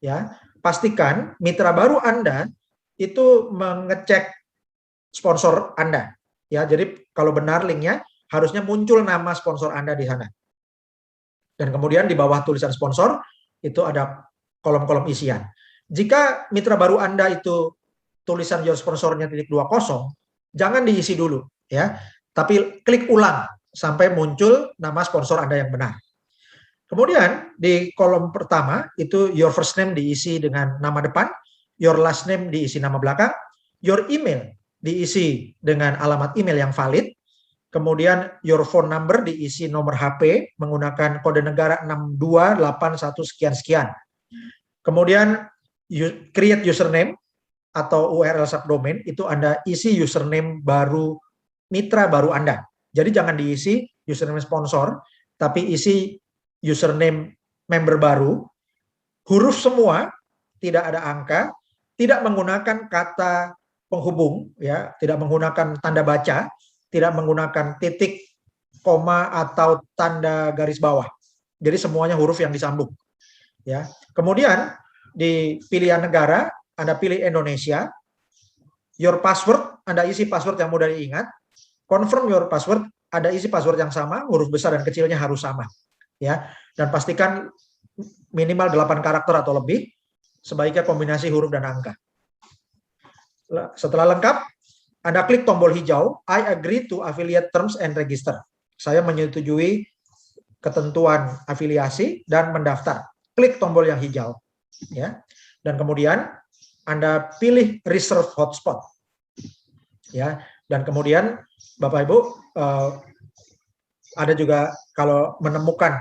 Ya, pastikan mitra baru Anda itu mengecek sponsor Anda. Ya, jadi kalau benar linknya harusnya muncul nama sponsor Anda di sana. Dan kemudian di bawah tulisan sponsor itu ada kolom-kolom isian. Jika mitra baru Anda itu tulisan your sponsornya .20, jangan diisi dulu, ya. Tapi klik ulang sampai muncul nama sponsor Anda yang benar. Kemudian di kolom pertama itu your first name diisi dengan nama depan, your last name diisi nama belakang, your email diisi dengan alamat email yang valid. Kemudian your phone number diisi nomor HP menggunakan kode negara 6281 sekian-sekian. Kemudian create username atau URL subdomain, itu Anda isi username baru mitra baru Anda. Jadi jangan diisi username sponsor, tapi isi username member baru, huruf semua, tidak ada angka, tidak menggunakan kata penghubung, ya, tidak menggunakan tanda baca, tidak menggunakan titik, koma atau tanda garis bawah. Jadi semuanya huruf yang disambung. Ya. Kemudian di pilihan negara Anda pilih Indonesia. Your password, Anda isi password yang mudah diingat. Confirm your password, Anda isi password yang sama, huruf besar dan kecilnya harus sama. Ya. Dan pastikan minimal 8 karakter atau lebih, sebaiknya kombinasi huruf dan angka. Setelah lengkap, Anda klik tombol hijau, I agree to affiliate terms and register. Saya menyetujui ketentuan afiliasi dan mendaftar. Klik tombol yang hijau. Ya. Dan kemudian Anda pilih reserve hotspot. Ya. Dan kemudian Bapak Ibu, ada juga kalau menemukan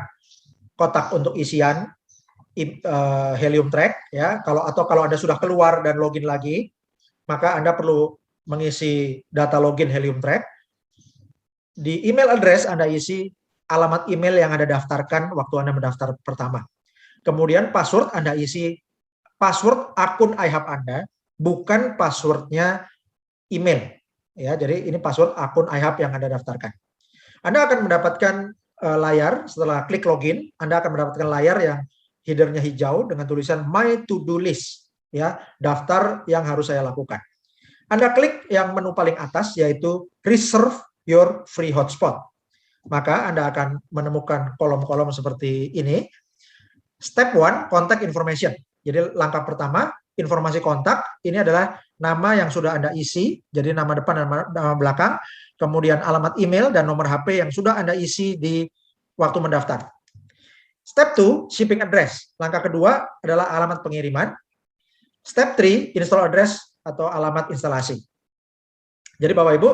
kotak untuk isian Helium Track, ya, kalau Anda sudah keluar dan login lagi, maka Anda perlu mengisi data login Helium Track. Di email address Anda isi alamat email yang Anda daftarkan waktu Anda mendaftar pertama. Kemudian password Anda isi password akun iHub Anda, bukan passwordnya email. Ya, jadi ini password akun iHub yang Anda daftarkan. Anda akan mendapatkan layar setelah klik login. Anda akan mendapatkan layar yang headernya hijau dengan tulisan My To Do List, ya, daftar yang harus saya lakukan. Anda klik yang menu paling atas yaitu Reserve Your Free Hotspot. Maka Anda akan menemukan kolom-kolom seperti ini. Step 1, Contact Information. Jadi langkah pertama, informasi kontak. Ini adalah nama yang sudah Anda isi, jadi nama depan dan nama belakang. Kemudian alamat email dan nomor HP yang sudah Anda isi di waktu mendaftar. Step 2, Shipping Address. Langkah kedua adalah alamat pengiriman. Step 3, Install Address atau alamat instalasi. Jadi Bapak Ibu,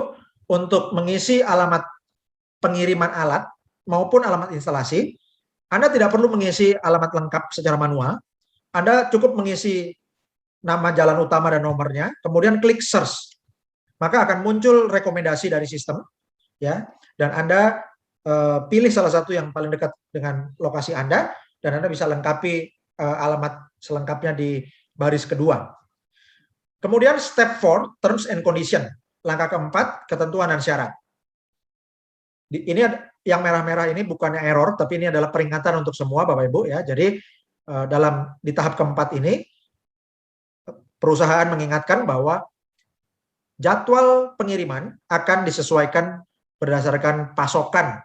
untuk mengisi alamat pengiriman alat maupun alamat instalasi, Anda tidak perlu mengisi alamat lengkap secara manual. Anda cukup mengisi nama jalan utama dan nomornya, kemudian klik search. Maka akan muncul rekomendasi dari sistem, ya, dan Anda pilih salah satu yang paling dekat dengan lokasi Anda, dan Anda bisa lengkapi alamat selengkapnya di baris kedua. Kemudian step 4, Terms and Condition. Langkah keempat, ketentuan dan syarat. Ini yang merah-merah ini bukannya error, tapi ini adalah peringatan untuk semua Bapak Ibu, ya. Jadi di tahap keempat ini perusahaan mengingatkan bahwa jadwal pengiriman akan disesuaikan berdasarkan pasokan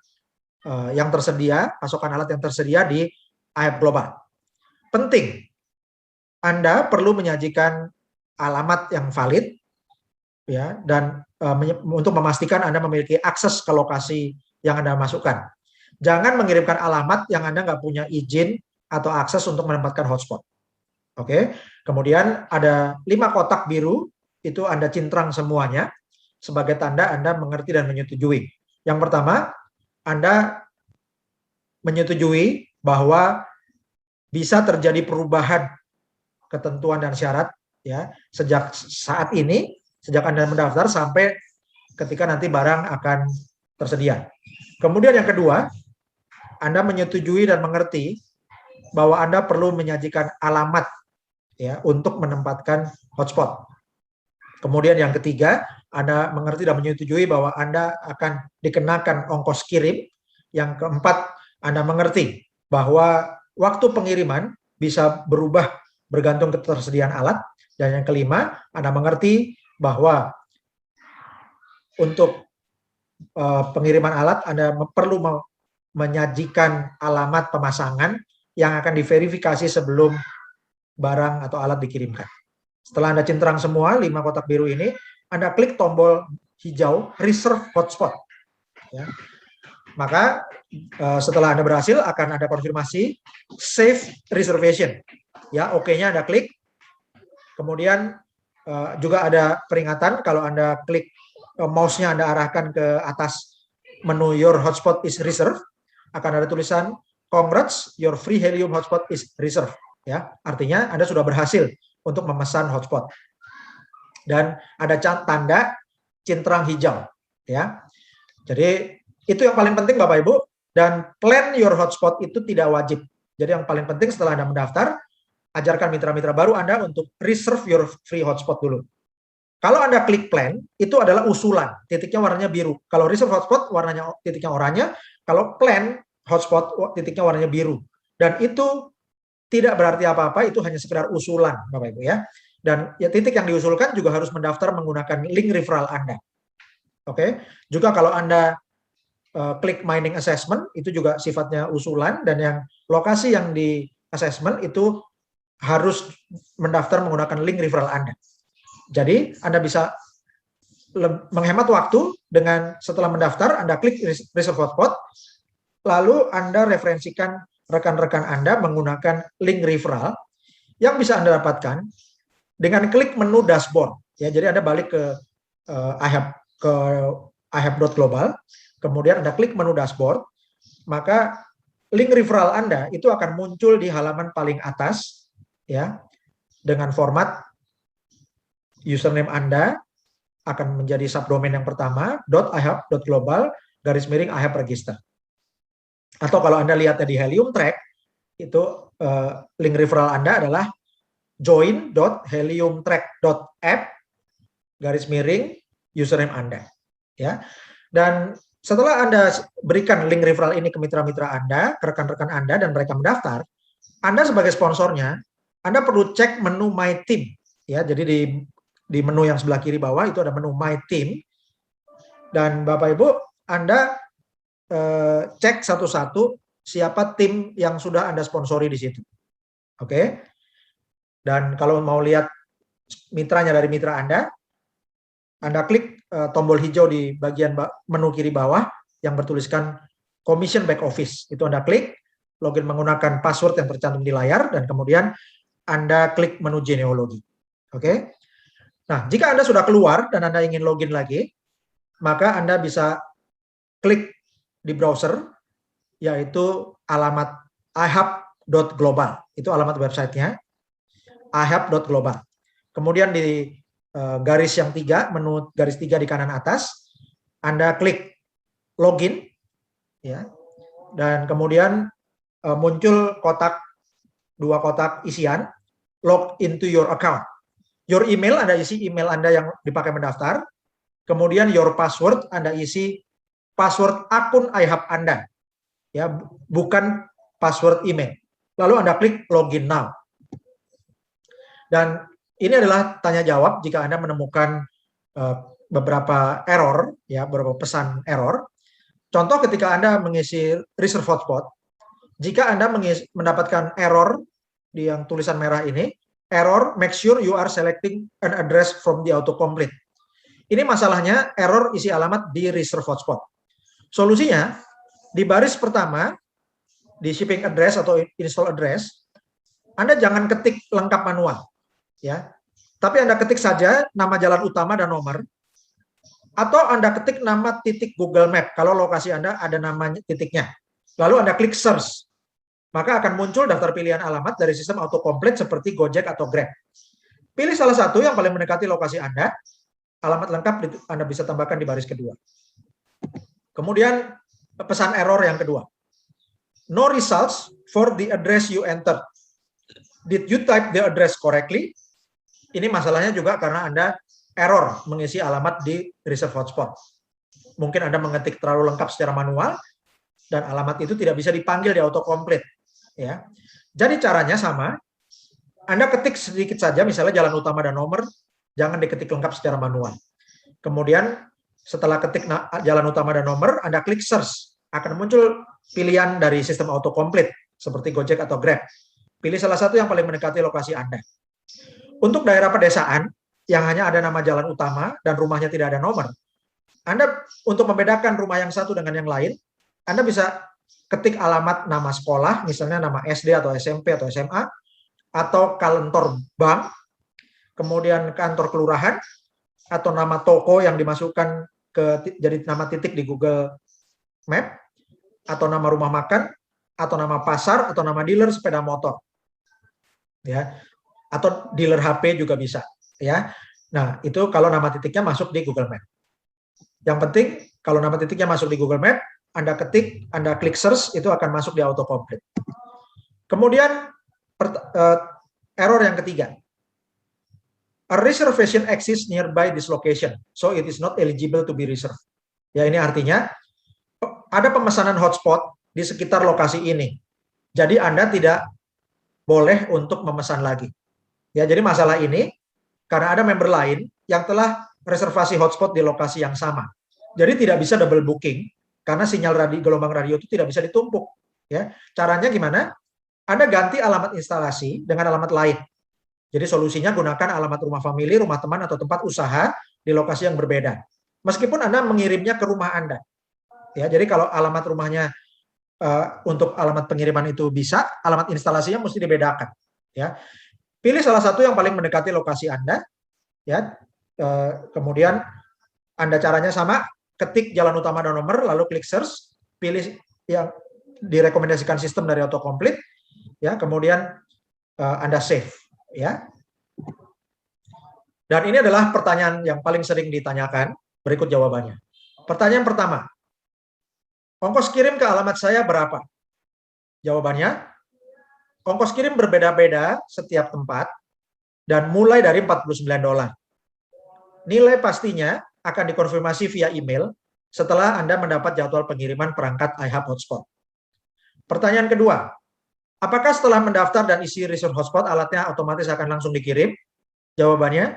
yang tersedia, pasokan alat yang tersedia di iHub Global. Penting, Anda perlu menyajikan alamat yang valid, ya, dan untuk memastikan Anda memiliki akses ke lokasi yang Anda masukkan. Jangan mengirimkan alamat yang Anda nggak punya izin atau akses untuk menempatkan hotspot. Oke. Kemudian ada 5 kotak biru, itu Anda cintrang semuanya sebagai tanda Anda mengerti dan menyetujui. Yang pertama, Anda menyetujui bahwa bisa terjadi perubahan ketentuan dan syarat, ya, sejak saat ini, sejak Anda mendaftar sampai ketika nanti barang akan tersedia. Kemudian yang kedua, Anda menyetujui dan mengerti bahwa Anda perlu menyajikan alamat, ya, untuk menempatkan hotspot. Kemudian yang ketiga, Anda mengerti dan menyetujui bahwa Anda akan dikenakan ongkos kirim. Yang keempat, Anda mengerti bahwa waktu pengiriman bisa berubah bergantung ketersediaan alat. Dan yang kelima, Anda mengerti bahwa untuk pengiriman alat Anda perlu menyajikan alamat pemasangan yang akan diverifikasi sebelum barang atau alat dikirimkan. Setelah Anda cintrang semua 5 kotak biru ini, Anda klik tombol hijau Reserve Hotspot. Ya. Maka setelah Anda berhasil akan ada konfirmasi Save Reservation. Ya, oke-nya Anda klik. Kemudian Juga ada peringatan kalau Anda klik mouse-nya Anda arahkan ke atas menu Your Hotspot is Reserved, akan ada tulisan Congrats, your free Helium hotspot is reserved. Ya, artinya Anda sudah berhasil untuk memesan hotspot. Dan ada tanda cintrang hijau. Ya, jadi itu yang paling penting Bapak Ibu. Dan plan your hotspot itu tidak wajib. Jadi yang paling penting setelah Anda mendaftar, ajarkan mitra-mitra baru Anda untuk reserve your free hotspot dulu. Kalau Anda klik plan, itu adalah usulan, titiknya warnanya biru. Kalau reserve hotspot, warnanya titiknya oranye. Kalau plan hotspot, titiknya warnanya biru. Dan itu tidak berarti apa-apa, itu hanya sekedar usulan, Bapak Ibu ya. Dan ya, titik yang diusulkan juga harus mendaftar menggunakan link referral Anda. Oke, juga kalau Anda klik mining assessment, itu juga sifatnya usulan, dan yang lokasi yang di assessment itu harus mendaftar menggunakan link referral Anda. Jadi Anda bisa menghemat waktu dengan setelah mendaftar, Anda klik reserve hotspot, lalu Anda referensikan rekan-rekan Anda menggunakan link referral yang bisa Anda dapatkan dengan klik menu dashboard. Ya, jadi Anda balik ke ihap.global, kemudian Anda klik menu dashboard, maka link referral Anda itu akan muncul di halaman paling atas, ya, dengan format username Anda akan menjadi subdomain yang pertama, .ihap.global_ihap_register. Atau kalau Anda lihatnya di Helium Track, itu link referral Anda adalah join.heliumtrack.app_username Anda. Ya. Dan setelah Anda berikan link referral ini ke mitra-mitra Anda, ke rekan-rekan Anda, dan mereka mendaftar, Anda sebagai sponsornya, Anda perlu cek menu My Team. Ya, jadi di menu yang sebelah kiri bawah itu ada menu My Team. Dan Bapak Ibu, Anda cek satu-satu siapa tim yang sudah Anda sponsori di situ. Oke. Dan kalau mau lihat mitranya dari mitra Anda klik tombol hijau di bagian menu kiri bawah yang bertuliskan Commission Back Office. Itu Anda klik, login menggunakan password yang tercantum di layar, dan kemudian Anda klik menu genealogi. Oke. Nah, jika Anda sudah keluar dan Anda ingin login lagi, maka Anda bisa klik di browser, yaitu alamat ihap.global. Itu alamat websitenya, ihap.global. Kemudian di garis yang 3, menu garis 3 di kanan atas, Anda klik login, ya, dan kemudian muncul dua kotak isian, log into your account. Your email, Anda isi email Anda yang dipakai mendaftar. Kemudian your password, Anda isi password akun iHub Anda. Ya, bukan password email. Lalu Anda klik login now. Dan ini adalah tanya jawab jika Anda menemukan beberapa error, ya, beberapa pesan error. Contoh ketika Anda mengisi reserve hotspot, jika Anda mendapatkan error di yang tulisan merah ini, error, make sure you are selecting an address from the autocomplete. Ini masalahnya error isi alamat di reserve hotspot. Solusinya, di baris pertama, di shipping address atau install address, Anda jangan ketik lengkap manual, ya. Tapi Anda ketik saja nama jalan utama dan nomor, atau Anda ketik nama titik Google Map kalau lokasi Anda ada nama titiknya. Lalu Anda klik search. Maka akan muncul daftar pilihan alamat dari sistem autocomplete seperti Gojek atau Grab. Pilih salah satu yang paling mendekati lokasi Anda, alamat lengkap Anda bisa tambahkan di baris kedua. Kemudian pesan error yang kedua. No results for the address you entered. Did you type the address correctly? Ini masalahnya juga karena Anda error mengisi alamat di reserve hotspot. Mungkin Anda mengetik terlalu lengkap secara manual, dan alamat itu tidak bisa dipanggil di autocomplete. Ya. Jadi caranya sama, Anda ketik sedikit saja, misalnya jalan utama dan nomor, jangan diketik lengkap secara manual. Kemudian setelah ketik jalan utama dan nomor, Anda klik search, akan muncul pilihan dari sistem autocomplete seperti Gojek atau Grab. Pilih salah satu yang paling mendekati lokasi Anda. Untuk daerah pedesaan yang hanya ada nama jalan utama dan rumahnya tidak ada nomor, Anda untuk membedakan rumah yang satu dengan yang lain, Anda bisa ketik alamat nama sekolah, misalnya nama SD atau SMP atau SMA, atau kantor bank. kemudian kantor kelurahan, atau nama toko yang dimasukkan jadi nama titik di Google Map, atau nama rumah makan, atau nama pasar, atau nama dealer sepeda motor, ya, atau dealer HP juga bisa, ya. Nah, itu kalau nama titiknya masuk di Google Map. Yang penting kalau nama titiknya masuk di Google Map, Anda ketik, Anda klik search, itu akan masuk di autocomplete. Kemudian error yang ketiga, a reservation exists nearby this location, so it is not eligible to be reserved. Ya, ini artinya ada pemesanan hotspot di sekitar lokasi ini. Jadi Anda tidak boleh untuk memesan lagi. Ya, jadi masalah ini karena ada member lain yang telah reservasi hotspot di lokasi yang sama. Jadi tidak bisa double booking karena sinyal gelombang radio itu tidak bisa ditumpuk. Ya, caranya gimana? Anda ganti alamat instalasi dengan alamat lain. Jadi solusinya gunakan alamat rumah famili, rumah teman, atau tempat usaha di lokasi yang berbeda. Meskipun Anda mengirimnya ke rumah Anda. Ya, jadi kalau alamat rumahnya untuk alamat pengiriman itu bisa, alamat instalasinya mesti dibedakan. Ya, pilih salah satu yang paling mendekati lokasi Anda. Ya, kemudian Anda caranya sama, ketik jalan utama dan nomor, lalu klik search, pilih yang direkomendasikan sistem dari autocomplete. Ya, kemudian Anda save, ya. Dan ini adalah pertanyaan yang paling sering ditanyakan. Berikut jawabannya. Pertanyaan pertama, ongkos kirim ke alamat saya berapa? Jawabannya, ongkos kirim berbeda-beda setiap tempat dan mulai dari $49. Nilai pastinya akan dikonfirmasi via email setelah Anda mendapat jadwal pengiriman perangkat iHub Hotspot. Pertanyaan kedua, apakah setelah mendaftar dan isi reserve hotspot, alatnya otomatis akan langsung dikirim? Jawabannya,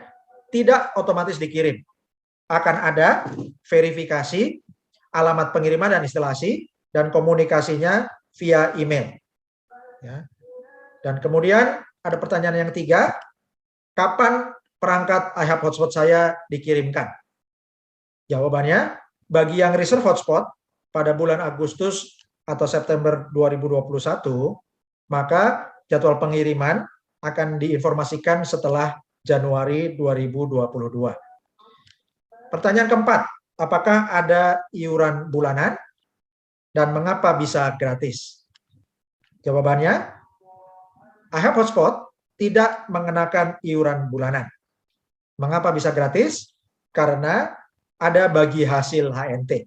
tidak otomatis dikirim. Akan ada verifikasi, alamat pengiriman dan instalasi, dan komunikasinya via email. Ya. Dan kemudian ada pertanyaan yang ketiga, kapan perangkat iHub Hotspot saya dikirimkan? Jawabannya, bagi yang reserve hotspot pada bulan Agustus atau September 2021, maka jadwal pengiriman akan diinformasikan setelah Januari 2022. Pertanyaan keempat, apakah ada iuran bulanan dan mengapa bisa gratis? Jawabannya, iHub Hotspot tidak mengenakan iuran bulanan. Mengapa bisa gratis? Karena ada bagi hasil HNT.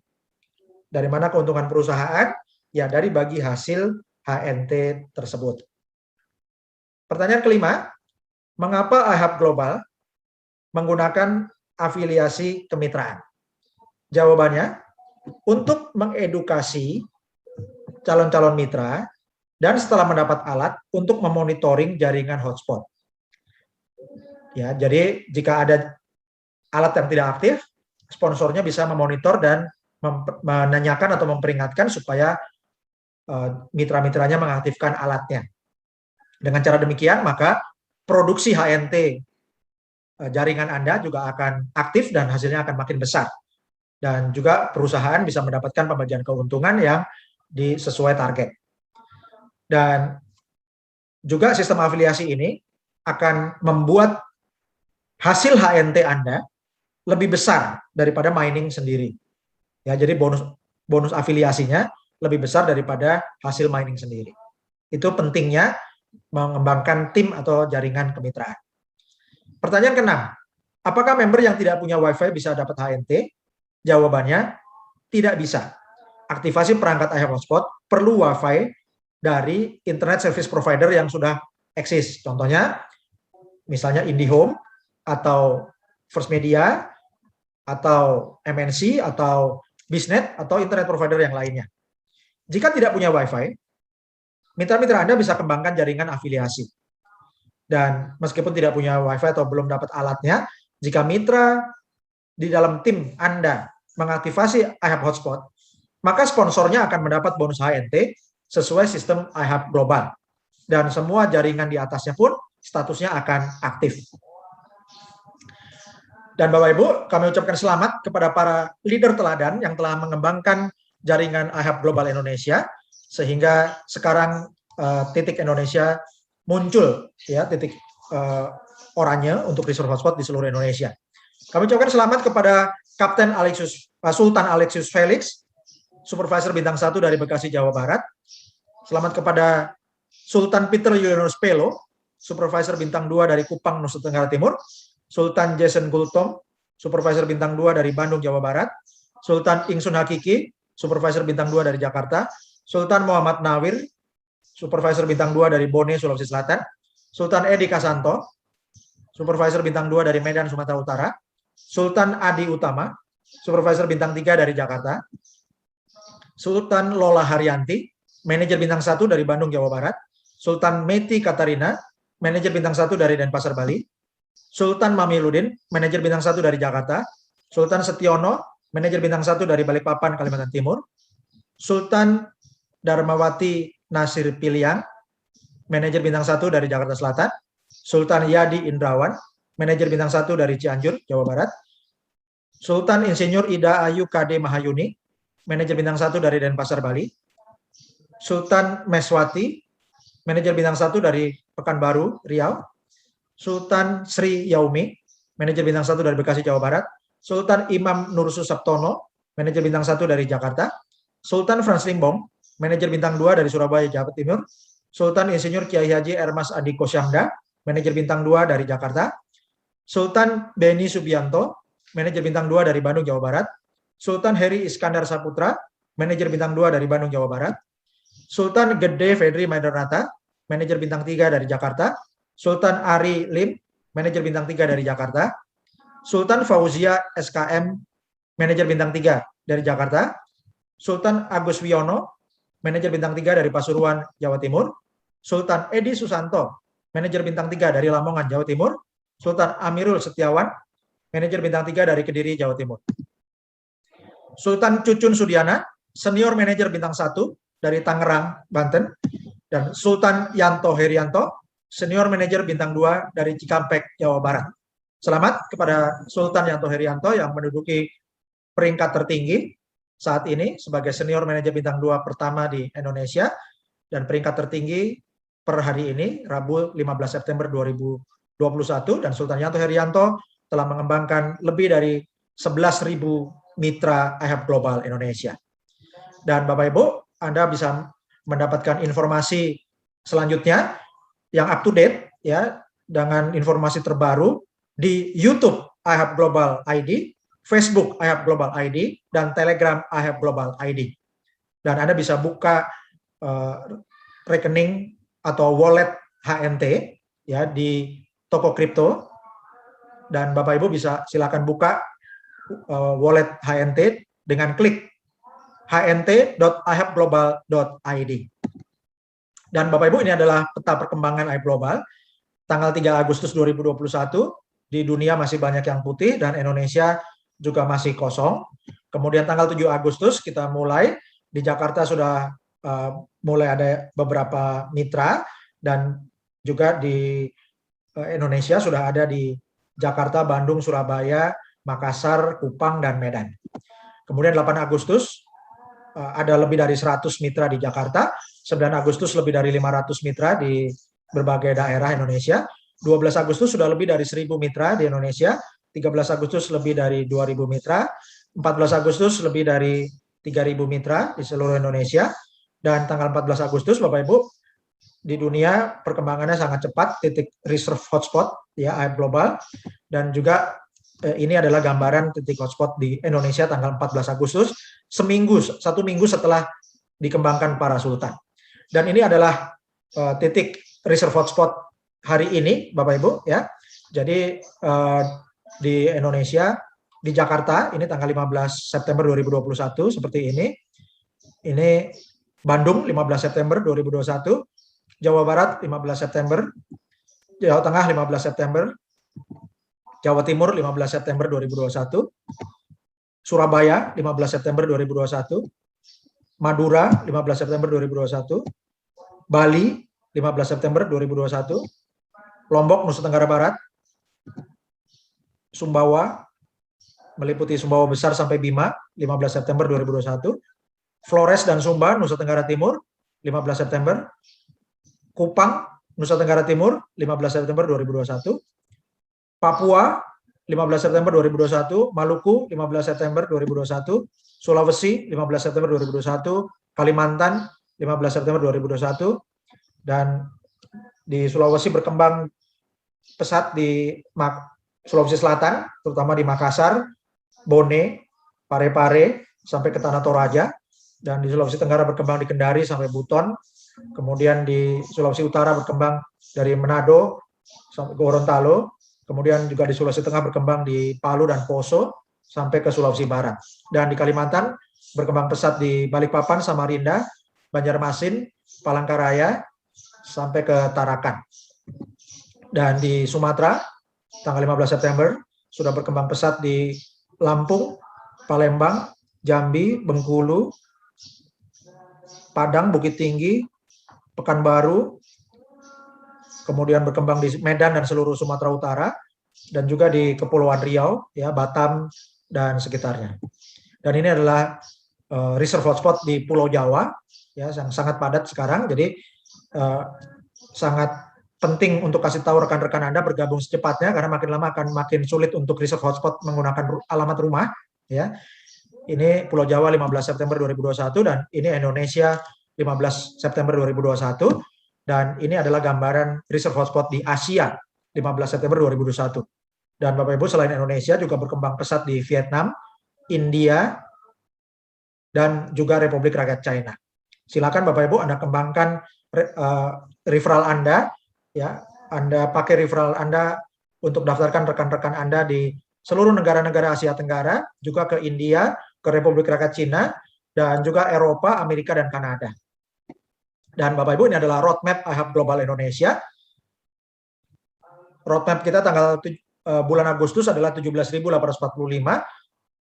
Dari mana keuntungan perusahaan? Ya, dari bagi hasil HNT tersebut. Pertanyaan kelima, mengapa iHub Global menggunakan afiliasi kemitraan? Jawabannya, untuk mengedukasi calon-calon mitra dan setelah mendapat alat untuk memonitoring jaringan hotspot. Ya, jadi jika ada alat yang tidak aktif, sponsornya bisa memonitor dan menanyakan atau memperingatkan supaya mitra-mitranya mengaktifkan alatnya. Dengan cara demikian, maka produksi HNT jaringan Anda juga akan aktif dan hasilnya akan makin besar. Dan juga perusahaan bisa mendapatkan pembagian keuntungan yang sesuai target. Dan juga sistem afiliasi ini akan membuat hasil HNT Anda lebih besar daripada mining sendiri. Ya, jadi bonus afiliasinya lebih besar daripada hasil mining sendiri. Itu pentingnya mengembangkan tim atau jaringan kemitraan. Pertanyaan keenam, apakah member yang tidak punya WiFi bisa dapat HNT? Jawabannya, tidak bisa. Aktivasi perangkat iHub Hotspot perlu WiFi dari Internet Service Provider yang sudah eksis. Contohnya, misalnya IndiHome, atau First Media, atau MNC, atau Biznet, atau Internet Provider yang lainnya. Jika tidak punya WiFi, mitra-mitra Anda bisa kembangkan jaringan afiliasi. Dan meskipun tidak punya WiFi atau belum dapat alatnya, jika mitra di dalam tim Anda mengaktifasi iHub Hotspot, maka sponsornya akan mendapat bonus HNT sesuai sistem iHub Global. Dan semua jaringan di atasnya pun statusnya akan aktif. Dan Bapak Ibu, kami ucapkan selamat kepada para leader teladan yang telah mengembangkan jaringan iHub Global Indonesia, sehingga sekarang titik Indonesia muncul, ya, titik oranye untuk reserve hotspot di seluruh Indonesia. Kami ucapkan selamat kepada Sultan Alexius Felix, Supervisor Bintang 1 dari Bekasi, Jawa Barat. Selamat kepada Sultan Peter Julianus Pelo, Supervisor Bintang 2 dari Kupang, Nusa Tenggara Timur. Sultan Jason Gultom, Supervisor Bintang 2 dari Bandung, Jawa Barat. Sultan Ingsun Hakiki, Supervisor Bintang 2 dari Jakarta. Sultan Muhammad Nawir, Supervisor Bintang 2 dari Bone, Sulawesi Selatan. Sultan Edi Kasanto, Supervisor Bintang 2 dari Medan, Sumatera Utara. Sultan Adi Utama, Supervisor Bintang 3 dari Jakarta. Sultan Lola Haryanti, Manajer Bintang 1 dari Bandung, Jawa Barat. Sultan Meti Katarina, Manajer Bintang 1 dari Denpasar, Bali. Sultan Mamiludin, Manajer Bintang 1 dari Jakarta. Sultan Setiono, Manajer Bintang 1 dari Balikpapan, Kalimantan Timur. Sultan Darmawati Nasir Piliang, Manajer Bintang 1 dari Jakarta Selatan. Sultan Yadi Indrawan, Manajer Bintang 1 dari Cianjur, Jawa Barat. Sultan Insinyur Ida Ayu KD Mahayuni, Manajer Bintang 1 dari Denpasar, Bali. Sultan Meswati, Manajer Bintang 1 dari Pekanbaru, Riau. Sultan Sri Yaumi, Manajer Bintang 1 dari Bekasi, Jawa Barat. Sultan Imam Nur Susaptono, Manajer Bintang 1 dari Jakarta. Sultan Frans Limbong, Manajer Bintang 2 dari Surabaya, Jawa Timur. Sultan Insinyur Kiai Haji Ermas Adi Kosyamda, Manajer Bintang 2 dari Jakarta. Sultan Beni Subianto, Manajer Bintang 2 dari Bandung, Jawa Barat. Sultan Heri Iskandar Saputra, Manajer Bintang 2 dari Bandung, Jawa Barat. Sultan Gede Fedri Maidornata, Manajer Bintang 3 dari Jakarta. Sultan Ari Lim, Manajer Bintang 3 dari Jakarta. Sultan Fauzia SKM, Manajer Bintang 3 dari Jakarta. Sultan Agus Wiono, Manajer Bintang 3 dari Pasuruan, Jawa Timur. Sultan Edi Susanto, Manajer Bintang 3 dari Lamongan, Jawa Timur. Sultan Amirul Setiawan, Manajer Bintang 3 dari Kediri, Jawa Timur. Sultan Cucun Sudiana, Senior Manajer Bintang 1 dari Tangerang, Banten. Dan Sultan Yanto Herianto, Senior Manajer Bintang 2 dari Cikampek, Jawa Barat. Selamat kepada Sultan Yanto Herianto yang menduduki peringkat tertinggi saat ini sebagai Senior Manajer Bintang 2 pertama di Indonesia, dan peringkat tertinggi per hari ini, Rabu 15 September 2021, dan Sultan Yanto Herianto telah mengembangkan lebih dari 11.000 mitra IHAB Global Indonesia. Dan Bapak Ibu, Anda bisa mendapatkan informasi selanjutnya yang up to date ya, dengan informasi terbaru di YouTube IHAB Global ID, Facebook IHAB Global ID, dan Telegram IHAB Global ID. Dan Anda bisa buka rekening atau wallet HNT ya di toko kripto, dan Bapak Ibu bisa silakan buka wallet HNT dengan klik hnt.ihabglobal.id. Dan Bapak Ibu, ini adalah peta perkembangan IHAB Global tanggal 3 Agustus 2021. Di dunia masih banyak yang putih dan Indonesia juga masih kosong. Kemudian tanggal 7 Agustus kita mulai, di Jakarta sudah mulai ada beberapa mitra, dan juga di Indonesia sudah ada di Jakarta, Bandung, Surabaya, Makassar, Kupang, dan Medan. Kemudian 8 Agustus ada lebih dari 100 mitra di Jakarta, 9 Agustus lebih dari 500 mitra di berbagai daerah Indonesia, 12 Agustus sudah lebih dari 1.000 mitra di Indonesia, 13 Agustus lebih dari 2.000 mitra, 14 Agustus lebih dari 3.000 mitra di seluruh Indonesia, dan tanggal 14 Agustus Bapak Ibu, di dunia perkembangannya sangat cepat, titik reserve hotspot ya IHAB Global, dan juga ini adalah gambaran titik hotspot di Indonesia tanggal 14 Agustus, satu minggu setelah dikembangkan para sultan. Dan ini adalah titik reserve hotspot hari ini, Bapak Ibu ya. Jadi di Indonesia, di Jakarta ini tanggal 15 September 2021 seperti ini. Ini Bandung 15 September 2021, Jawa Barat 15 September, Jawa Tengah 15 September, Jawa Timur 15 September 2021, Surabaya 15 September 2021, Madura 15 September 2021, Bali 15 September 2021, Lombok Nusa Tenggara Barat, Sumbawa meliputi Sumbawa Besar sampai Bima 15 September 2021, Flores dan Sumba Nusa Tenggara Timur 15 September, Kupang Nusa Tenggara Timur 15 September 2021, Papua 15 September 2021, Maluku 15 September 2021, Sulawesi 15 September 2021, Kalimantan 15 September 2021, dan di Sulawesi berkembang pesat di Sulawesi Selatan, terutama di Makassar, Bone, Parepare, sampai ke Tanah Toraja, dan di Sulawesi Tenggara berkembang di Kendari sampai Buton, kemudian di Sulawesi Utara berkembang dari Manado sampai Gorontalo, kemudian juga di Sulawesi Tengah berkembang di Palu dan Poso sampai ke Sulawesi Barat, dan di Kalimantan berkembang pesat di Balikpapan, Samarinda, Banjarmasin, Palangkaraya, sampai ke Tarakan. Dan di Sumatera tanggal 15 September sudah berkembang pesat di Lampung, Palembang, Jambi, Bengkulu, Padang, Bukit Tinggi, Pekanbaru, kemudian berkembang di Medan dan seluruh Sumatera Utara, dan juga di Kepulauan Riau, ya, Batam dan sekitarnya. Dan ini adalah reserve hotspot di Pulau Jawa, ya, yang sangat padat sekarang. Jadi sangat penting untuk kasih tahu rekan-rekan Anda bergabung secepatnya, karena makin lama akan makin sulit untuk reserve hotspot menggunakan alamat rumah, ya. Ini Pulau Jawa 15 September 2021, dan ini Indonesia 15 September 2021, dan ini adalah gambaran reserve hotspot di Asia 15 September 2021. Dan Bapak Ibu, selain Indonesia juga berkembang pesat di Vietnam, India, dan juga Republik Rakyat China. Silakan Bapak Ibu Anda kembangkan referral Anda, ya. Anda pakai referral Anda untuk daftarkan rekan-rekan Anda di seluruh negara-negara Asia Tenggara, juga ke India, ke Republik Rakyat Cina, dan juga Eropa, Amerika, dan Kanada. Dan Bapak Ibu, ini adalah roadmap iHub Global Indonesia. Roadmap kita tanggal bulan Agustus adalah 17.845,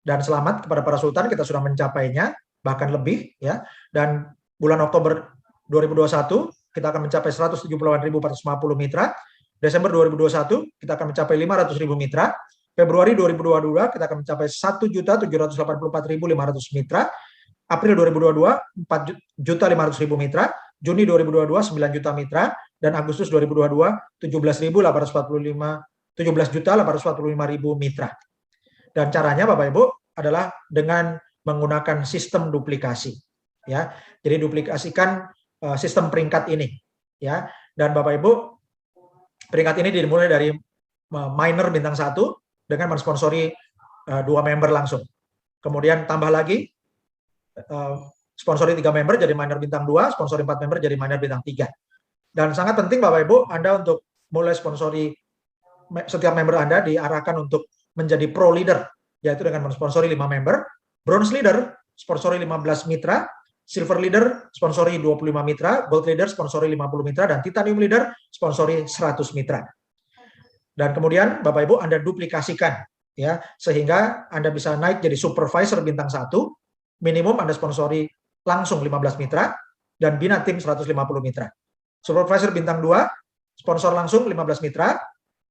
dan selamat kepada para sultan, kita sudah mencapainya, bahkan lebih, ya. Dan bulan Oktober 2021 kita akan mencapai 178.450 mitra. Desember 2021 kita akan mencapai 500.000 mitra. Februari 2022 kita akan mencapai 1.784.500 mitra. April 2022 4.500.000 mitra. Juni 2022 9 juta mitra, dan Agustus 2022 17.845.000 mitra. Dan caranya Bapak Ibu adalah dengan menggunakan sistem duplikasi, ya. Jadi duplikasikan sistem peringkat ini, ya. Dan Bapak Ibu, peringkat ini dimulai dari minor bintang 1 dengan mensponsori 2 member langsung. Kemudian tambah lagi sponsori 3 member jadi minor bintang 2, sponsori 4 member jadi minor bintang 3. Dan sangat penting Bapak Ibu, Anda untuk mulai sponsori setiap member Anda diarahkan untuk menjadi pro leader, yaitu dengan mensponsori 5 member, bronze leader sponsori 15 mitra, silver leader sponsori 25 mitra, gold leader sponsori 50 mitra, dan titanium leader sponsori 100 mitra. Dan kemudian Bapak Ibu Anda duplikasikan, ya, sehingga Anda bisa naik jadi supervisor bintang 1, minimum Anda sponsori langsung 15 mitra, dan bina tim 150 mitra. Supervisor bintang 2, sponsor langsung 15 mitra,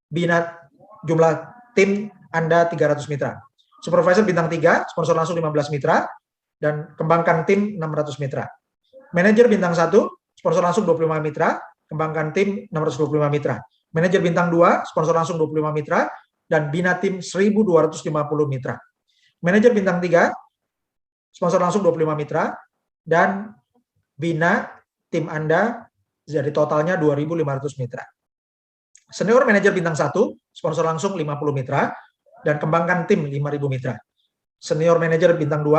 bina jumlah tim Anda 300 mitra. Supervisor bintang 3, sponsor langsung 15 mitra, dan kembangkan tim 600 mitra. Manajer bintang 1, sponsor langsung 25 mitra, kembangkan tim 625 mitra. Manajer bintang 2, sponsor langsung 25 mitra, dan bina tim 1.250 mitra. Manajer bintang 3, sponsor langsung 25 mitra, dan bina tim Anda jadi totalnya 2.500 mitra. Senior manajer bintang 1, sponsor langsung 50 mitra, dan kembangkan tim 5.000 mitra. Senior manajer bintang 2,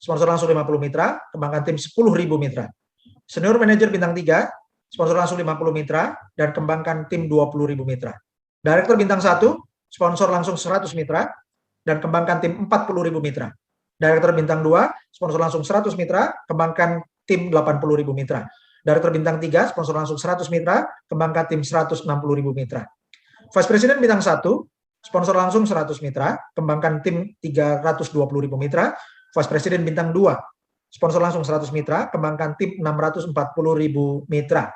sponsor langsung 50 mitra, kembangkan tim 10.000 mitra. Senior manajer bintang 3, sponsor langsung 50 mitra, dan kembangkan tim 20.000 mitra. Direktur bintang 1, sponsor langsung 100 mitra, dan kembangkan tim 40.000 mitra. Direktur bintang 2, sponsor langsung 100 mitra, kembangkan tim 80.000 mitra. Direktur bintang 3, sponsor langsung 100 mitra, kembangkan tim 160.000 mitra. Vice President bintang 1, sponsor langsung 100 mitra, kembangkan tim 320.000 mitra. Vice President bintang 2, sponsor langsung 100 mitra, kembangkan tim 640.000 mitra.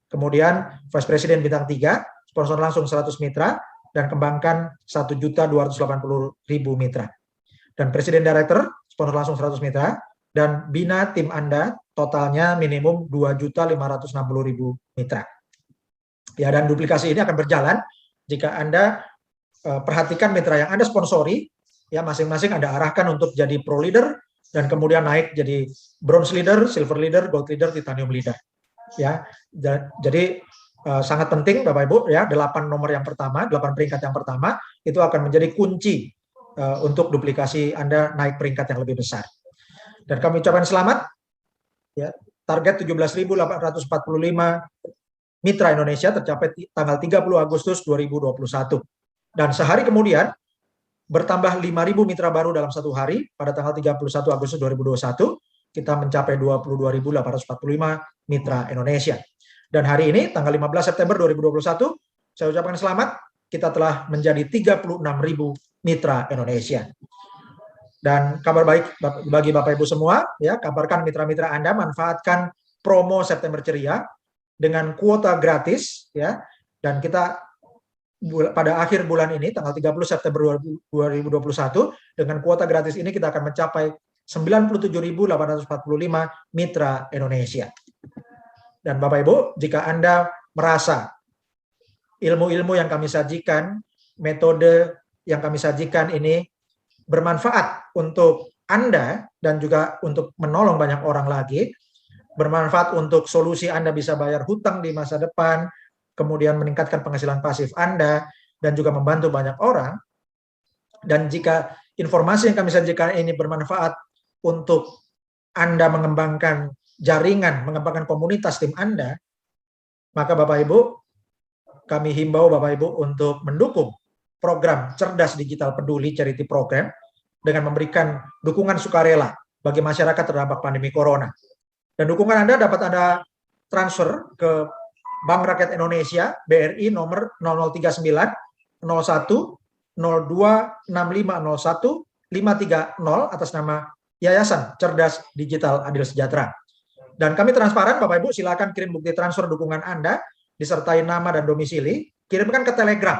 Kemudian Vice President bintang 3, sponsor langsung 100 mitra, dan kembangkan 1.280.000 mitra. Dan Presiden Director, sponsor langsung 100 mitra, dan bina tim Anda totalnya minimum 2.560.000 mitra. Ya, dan duplikasi ini akan berjalan jika Anda perhatikan mitra yang Anda sponsori, ya masing-masing Anda arahkan untuk jadi pro leader dan kemudian naik jadi bronze leader, silver leader, gold leader, titanium leader. Ya, jadi sangat penting Bapak Ibu ya, 8 nomor yang pertama, 8 peringkat yang pertama itu akan menjadi kunci untuk duplikasi Anda naik peringkat yang lebih besar. Dan kami ucapkan selamat ya, target 17.845 mitra Indonesia tercapai tanggal 30 Agustus 2021. Dan sehari kemudian bertambah 5.000 mitra baru dalam satu hari pada tanggal 31 Agustus 2021, kita mencapai 22.845 mitra Indonesia. Dan hari ini tanggal 15 September 2021, saya ucapkan selamat, kita telah menjadi 36.000 mitra Indonesia. Dan kabar baik bagi Bapak Ibu semua, ya, kabarkan mitra-mitra Anda manfaatkan promo September Ceria dengan kuota gratis, ya. Dan kita pada akhir bulan ini tanggal 30 September 2021 dengan kuota gratis ini kita akan mencapai 97.845 mitra Indonesia. Dan Bapak Ibu, jika Anda merasa ilmu-ilmu yang kami sajikan, metode yang kami sajikan ini bermanfaat untuk Anda dan juga untuk menolong banyak orang lagi, bermanfaat untuk solusi Anda bisa bayar hutang di masa depan, kemudian meningkatkan penghasilan pasif Anda, dan juga membantu banyak orang, dan jika informasi yang kami sajikan ini bermanfaat untuk Anda mengembangkan jaringan, mengembangkan komunitas tim Anda, maka Bapak Ibu, kami himbau Bapak Ibu untuk mendukung program Cerdas Digital Peduli Charity Program dengan memberikan dukungan sukarela bagi masyarakat terdampak pandemi Corona. Dan dukungan Anda dapat Anda transfer ke Bank Rakyat Indonesia, BRI nomor 0039 01 02 6501 530 atas nama Yayasan Cerdas Digital Adil Sejahtera. Dan kami transparan, Bapak Ibu, silakan kirim bukti transfer dukungan Anda disertai nama dan domisili, kirimkan ke Telegram,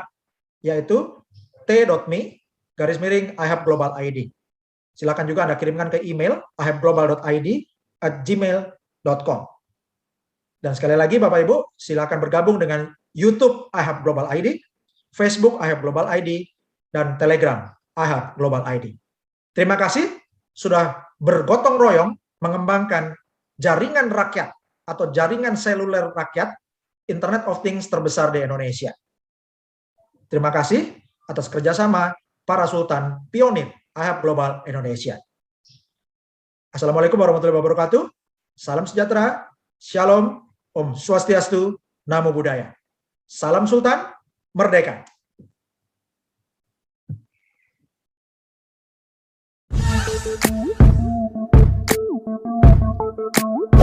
yaitu t.me/IHABGlobalID. Silakan juga Anda kirimkan ke email ihabglobal.id@gmail.com. Dan sekali lagi Bapak Ibu, silakan bergabung dengan YouTube IHAB Global ID, Facebook IHAB Global ID, dan Telegram IHAB Global ID. Terima kasih sudah bergotong royong mengembangkan jaringan rakyat atau jaringan seluler rakyat Internet of Things terbesar di Indonesia. Terima kasih atas kerjasama para Sultan Pionir IHAB Global Indonesia. Assalamualaikum warahmatullahi wabarakatuh. Salam sejahtera, Shalom, Om Swastiastu, Namo Buddhaya. Salam Sultan, Merdeka. Thank you.